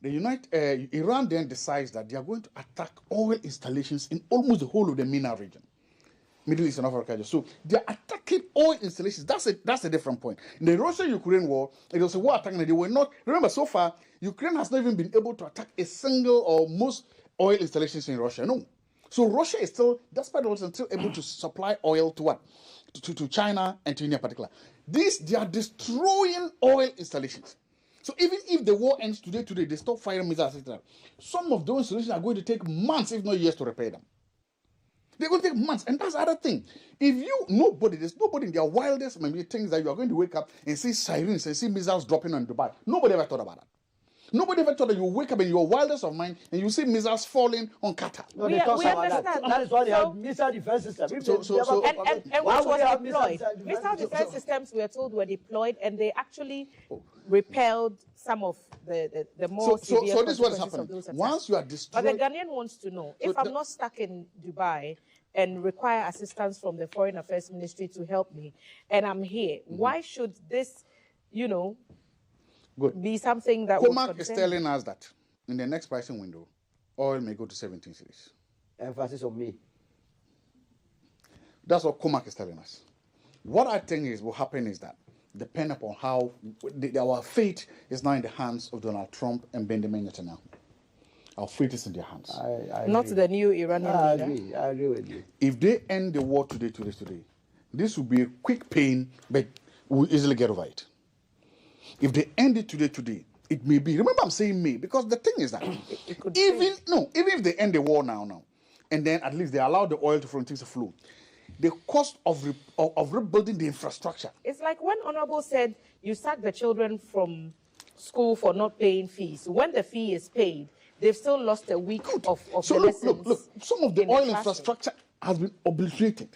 C: Iran then decides that they are going to attack oil installations in almost the whole of the MENA region, Middle East and Africa. So they are attacking oil installations. That's a different point. In the Russia-Ukraine war, it was a war attacking. They were not. Remember, so far Ukraine has not even been able to attack a single or most oil installations in Russia. No. So Russia is still, despite all, still able to supply oil to what? To China and to India in particular. They are destroying oil installations. So even if the war ends today, they stop firing missiles, etc. Some of those installations are going to take months, if not years, to repair them. They're going to take months, and that's the other thing. There's nobody in their wildest maybe things that you are going to wake up and see sirens and see missiles dropping on Dubai. Nobody ever thought about that. Nobody ever thought that you wake up in your wildest of mind and you see missiles falling on Qatar.
E: No,
B: We
E: they talk about
B: understand.
E: that. That is why they
B: So-
E: have missile defense systems.
B: And
E: Why
B: which
E: would they have
B: was deployed. Missile defense systems, we are told, were deployed, and they actually repelled some of the more severe
C: So this is what is
B: consequences of
C: happening.
B: those attacks.
C: Once you are
B: But the
C: destroyed,
B: Ghanaian wants to know, if
C: So
B: I'm
C: the-
B: not stuck in Dubai and require assistance from the Foreign Affairs Ministry to help me, and I'm here, why should this,
C: good.
B: be something that would
C: Comac is
B: concern
C: telling us that in the next pricing window, oil may go to 17 cities.
E: Emphasis on me.
C: That's what Comac is telling us. What I think will happen is that, depending upon how our fate is now in the hands of Donald Trump and Benjamin Netanyahu. Our fate is in their hands.
E: I
B: not
E: agree.
B: the new Iranian
E: I
B: leader.
E: agree with you.
C: If they end the war today, this will be a quick pain, but we'll easily get over it. If they end it today, it may be. Remember, I'm saying may, because the thing is that
B: It could
C: even if they end the war now, and then at least they allow the oil from things to flow, the cost of rebuilding the infrastructure.
B: It's like when Honorable said you sack the children from school for not paying fees. When the fee is paid, they've still lost a week of
C: So
B: the
C: look,
B: lessons.
C: some of the
B: in the
C: oil
B: classroom.
C: infrastructure has been obliterated.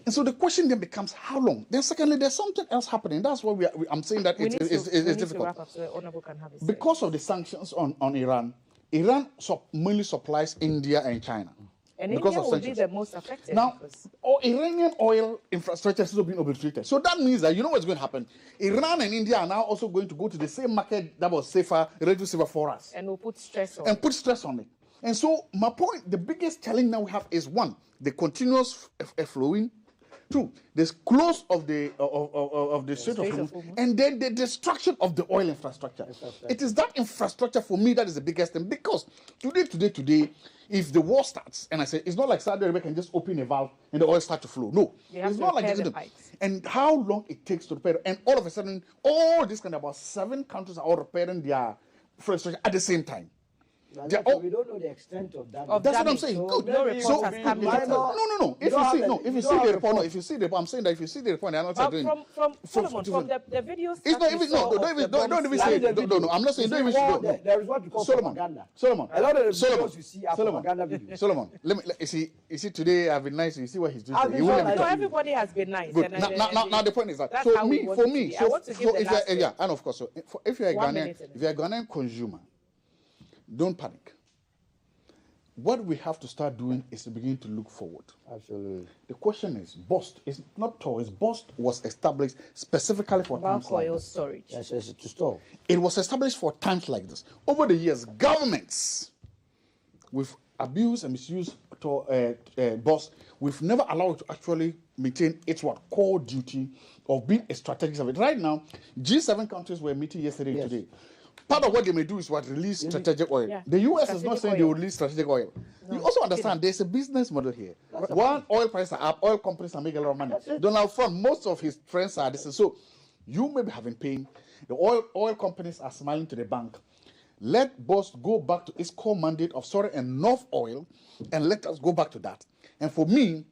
C: And so the question then becomes how long? Then secondly, there's something else happening. That's why I'm saying that
B: We
C: it's
B: need to
C: difficult.
B: wrap up so the Honorable can have his say.
C: Because of the sanctions on Iran, Iran mainly supplies India and China.
B: And
C: because
B: India
C: of
B: will be
C: sanctions.
B: the most affected.
C: Now,
B: because
C: Iranian oil infrastructure has also been obliterated. So that means that you know what's going to happen? Iran and India are now also going to go to the same market that was relatively safer for us.
B: and we'll put stress on.
C: And put stress on it. And so my point, the biggest challenge now we have is one, the continuous flowing. Two, the close of the Strait of Hormuz, and then the destruction of the oil infrastructure. It is that infrastructure for me that is the biggest thing, because today, if the war starts, and I say it's not like Saudi Arabia can just open a valve and the oil start to flow. No,
B: They have
C: it's
B: to
C: not like
B: repair
C: this.
B: the pipes.
C: And how long it takes to repair, and all of a sudden, all this kind of about 7 countries are all repairing their infrastructure at the same time. They're all-
E: We don't know the extent of that.
B: Of
C: That's what I'm
B: damage.
C: saying.
E: So
C: Good.
B: no
E: maybe
B: report
C: So-
B: has come yet.
C: No. If you see the report, I'm saying that if you see the report, they're not
B: But
C: doing.
B: from Solomon, from the videos.
C: It's not even don't even say it. No. I'm not saying don't even say it.
E: There is what you call propaganda.
C: Solomon.
E: A lot of the
C: Solomon.
E: videos you see are
C: Solomon.
E: propaganda videos.
C: Solomon. You see today I've been nice. You see what he's doing.
E: I've
C: today.
E: been
C: He won't
E: so
C: let me
E: nice.
B: No,
C: talk.
B: everybody has been nice.
C: Good. Now the point is that.
B: That's
C: So
B: how we
C: me,
B: want
C: for
B: it to
C: me,
B: be. I
C: so
B: want to give the
C: if
B: last
C: you're and of course, so if you're a
B: 1 minute.
C: Ghanaian consumer, don't panic. What we have to start doing is to begin to look forward.
E: Absolutely.
C: The question is, BOST is not toys. BOST was established specifically for times
B: Bulk
C: like
B: oil
C: this.
B: storage.
E: Yes, to store.
C: It was established for times like this. Over the years, governments, with abuse and misuse BOST, we've never allowed it to actually maintain its what core duty of being a strategic of it. Right now, G7 countries were meeting yesterday and today. Part of what they may do is what release strategic oil. Yeah. The US strategic is not saying they will release strategic oil. No, you also understand there's a business model here. One, oil prices are up, oil companies are making a lot of money. Donald Trump, most of his friends are this. So you may be having pain. The oil companies are smiling to the bank. Let BOST go back to its core mandate of storing enough oil, and let us go back to that. And for me,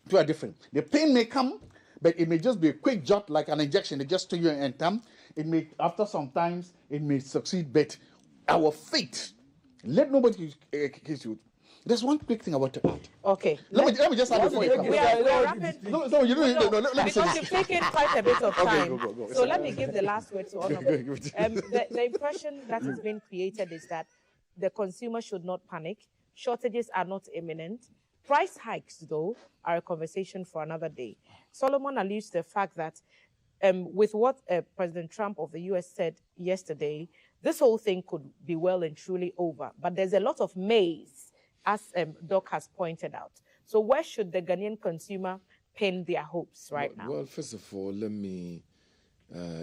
C: two are different. The pain may come, but it may just be a quick jot like an injection. They just to you and time. It may, after some times, it may succeed, but our faith, let nobody kiss you. There's one quick thing about that.
B: Okay.
C: Let me just add before you come.
B: We are rapid.
C: No, you don't. No, let me
B: because you've taken quite a bit of time.
C: Okay, go.
B: So let me give the last word to Honorable. The impression that has been created is that the consumer should not panic. Shortages are not imminent. Price hikes, though, are a conversation for another day. Solomon alludes to the fact that with what President Trump of the U.S. said yesterday, this whole thing could be well and truly over. But there's a lot of maze, as Doc has pointed out. So where should the Ghanaian consumer pin their hopes right now?
D: Well, first of all, let me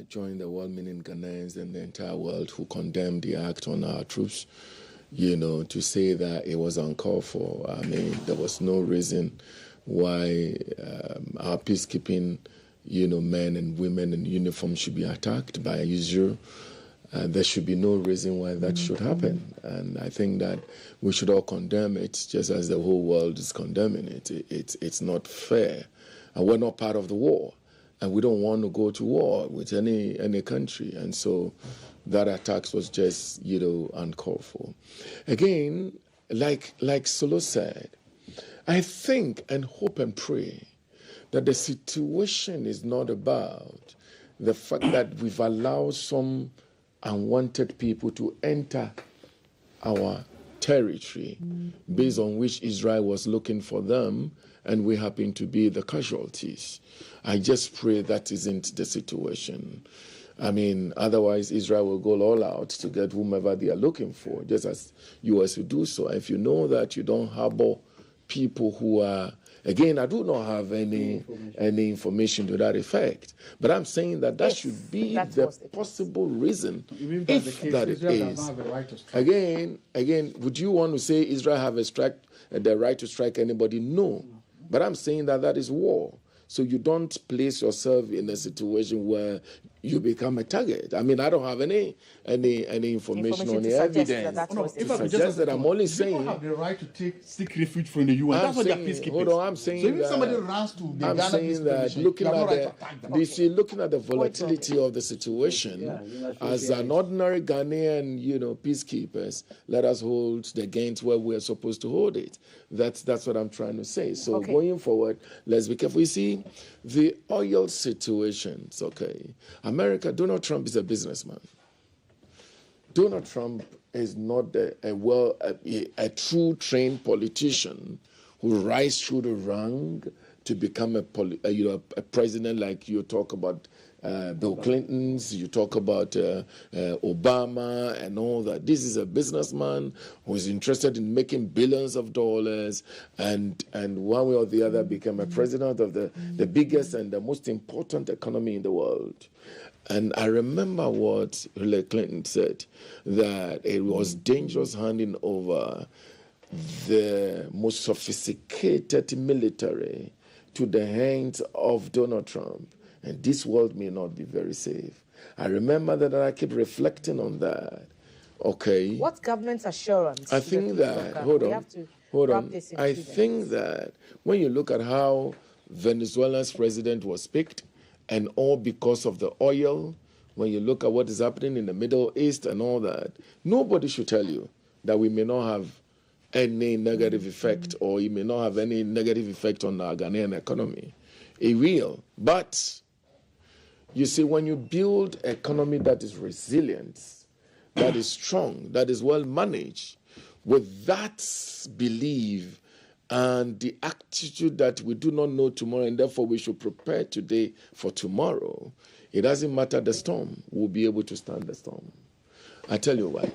D: join the well-meaning Ghanaians and the entire world who condemned the act on our troops, to say that it was uncalled for. I mean, there was no reason why our peacekeeping, men and women in uniform should be attacked by Israel. There should be no reason why that should happen. And I think that we should all condemn it, just as the whole world is condemning it. It's not fair. And we're not part of the war. And we don't want to go to war with any country. And so that attack was just, uncalled for. Again, like Solo said, I think and hope and pray that the situation is not about the fact that we've allowed some unwanted people to enter our territory based on which Israel was looking for them, and we happen to be the casualties. I just pray that isn't the situation. I mean, otherwise Israel will go all out to get whomever they are looking for, just as US will do so. If you know that you don't harbor people who are, again, I do not have any information to that effect, but I'm saying that should be the possible reason, if that it is. Again, would you want to say Israel have the right to strike anybody? No. But I'm saying that is war. So you don't place yourself in a situation where you become a target. I mean, I don't have any information on the evidence to suggest that. I'm only saying
C: people have the right to seek refuge from the UN. That's what their peacekeepers.
D: Hold on, I'm saying
C: so if somebody runs to the
D: I'm saying that looking at the volatility of the situation, as an ordinary Ghanaian, peacekeepers, let us hold the gains where we are supposed to hold it. That's what I'm trying to say. So going forward, let's be careful. You see, the oil situations, America, Donald Trump is a businessman. Donald Trump is not a true trained politician who rises through the rank to become a president, like you talk about Bill Clinton's, you talk about Obama and all that. This is a businessman who is interested in making billions of dollars, and one way or the other become a president of the biggest and the most important economy in the world. And I remember what Hillary Clinton said, that it was dangerous handing over the most sophisticated military to the hands of Donald Trump. And this world may not be very safe. I remember that, and I keep reflecting on that.
B: What government assurance?
D: I think that, hold on. I think that when you look at how Venezuela's president was picked, and all because of the oil, when you look at what is happening in the Middle East and all that, nobody should tell you that we may not have any negative effect, or it may not have any negative effect on our Ghanaian economy. It will. But you see, when you build an economy that is resilient, that is strong, that is well managed, with that belief and the attitude that we do not know tomorrow, and therefore we should prepare today for tomorrow, it doesn't matter the storm, we'll be able to stand the storm. I tell you why.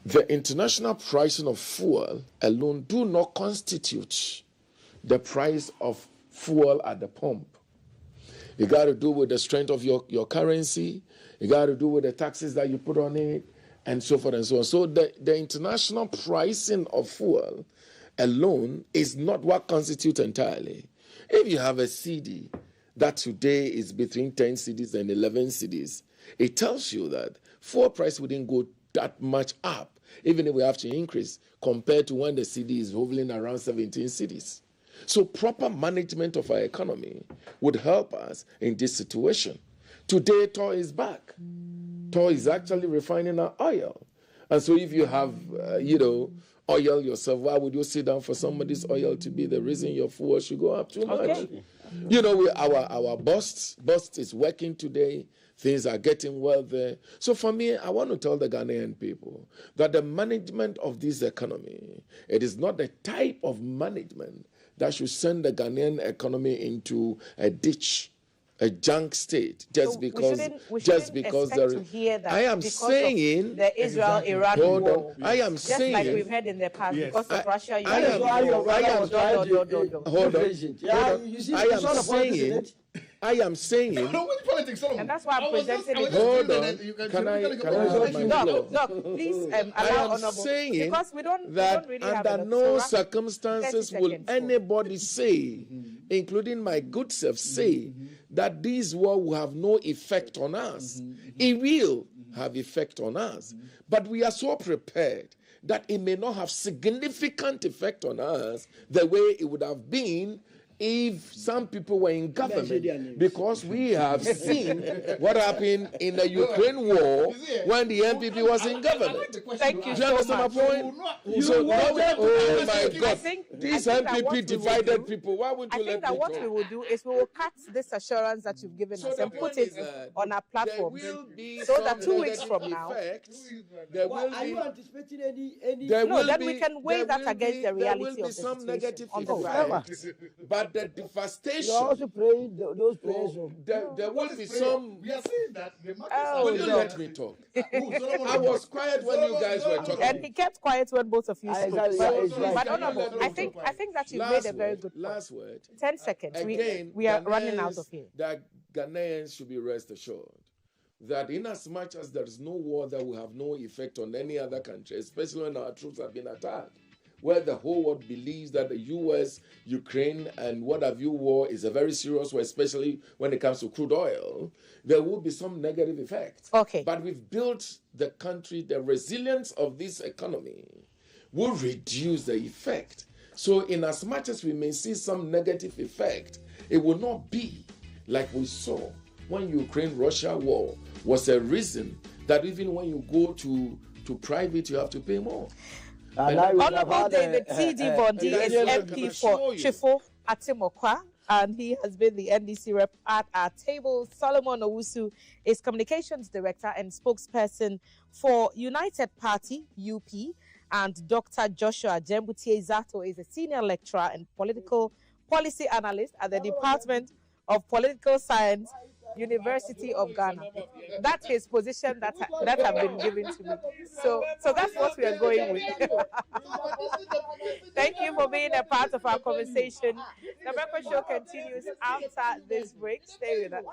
D: The international pricing of fuel alone do not constitute the price of fuel at the pump. It got to do with the strength of your currency. It got to do with the taxes that you put on it, and so forth and so on. So the international pricing of fuel alone is not what constitutes entirely. If you have a cedi that today is between 10 cedis and 11 cedis, it tells you that fuel price wouldn't go that much up, even if we have to increase, compared to when the cedi is hovering around 17 cedis. So proper management of our economy would help us in this situation. Today, Tor is back. Tor is actually refining our oil. And so if you have, oil yourself, why would you sit down for somebody's oil to be the reason your fuel should go up too much?
B: Okay.
D: Our bust is working today. Things are getting well there. So for me, I want to tell the Ghanaian people that the management of this economy, it is not the type of management that should send the Ghanaian economy into a ditch, a junk state, just because there is. I am saying
B: the Israel-Iran war.
D: I am
B: just
D: saying,
B: like we've heard in the past, because of Russia.
D: I am saying.
B: And that's why I'm presenting it.
D: Hold on. Can I have my floor?
B: Doc, please allow Honorable.
D: Saying
B: because we don't really
D: under
B: have
D: no circumstances will anybody say, including my good self, say that this war will have no effect on us. It will have effect on us. But we are so prepared that it may not have significant effect on us the way it would have been if some people were in government, because we have seen what happened in the Ukraine war when the NPP was in government.
B: Thank you.
D: Do you understand my point? Oh my God, this NPP divided people. Why would you let me
B: I think that what we will do is we will cut this assurance that you've given us and put it on our platform, so that 2 weeks from now,
E: are you anticipating any?
B: No, then we can weigh that against the reality of the
D: some
B: situation
D: negative
B: on the ground.
D: But the devastation.
E: You're also praying those prayers.
D: There will be some.
C: We are saying that the
D: Will you let me talk? I was quiet when you guys were talking.
B: And he kept quiet when both of you spoke. But Honorable, I think that you made a very good point.
D: Last word.
B: 10 seconds.
D: Again,
B: we are running out of here.
D: That Ghanaians should be rest assured that in as much as there is no war that will have no effect on any other country, especially when our troops have been attacked, where the whole world believes that the U.S., Ukraine, and what have you war is a very serious war, especially when it comes to crude oil, there will be some negative effects.
B: Okay.
D: But we've built the country, the resilience of this economy will reduce the effect. So in as much as we may see some negative effect, it will not be like we saw when Ukraine-Russia war was a reason that even when you go to private, you have to pay more.
B: Honorable David T.D. Bondi is MP for Chifo Atimokwa, and he has been the NDC rep at our table. Solomon Owusu is Communications Director and Spokesperson for United Party, UP, and Dr. Joshua Jembutie Zato is a Senior Lecturer and Political Policy Analyst at the Department of Political Science, University of Ghana. That's his position that have been given to me. So that's what we are going with. Thank you for being a part of our conversation. The Breakfast Show continues after this break. Stay with us.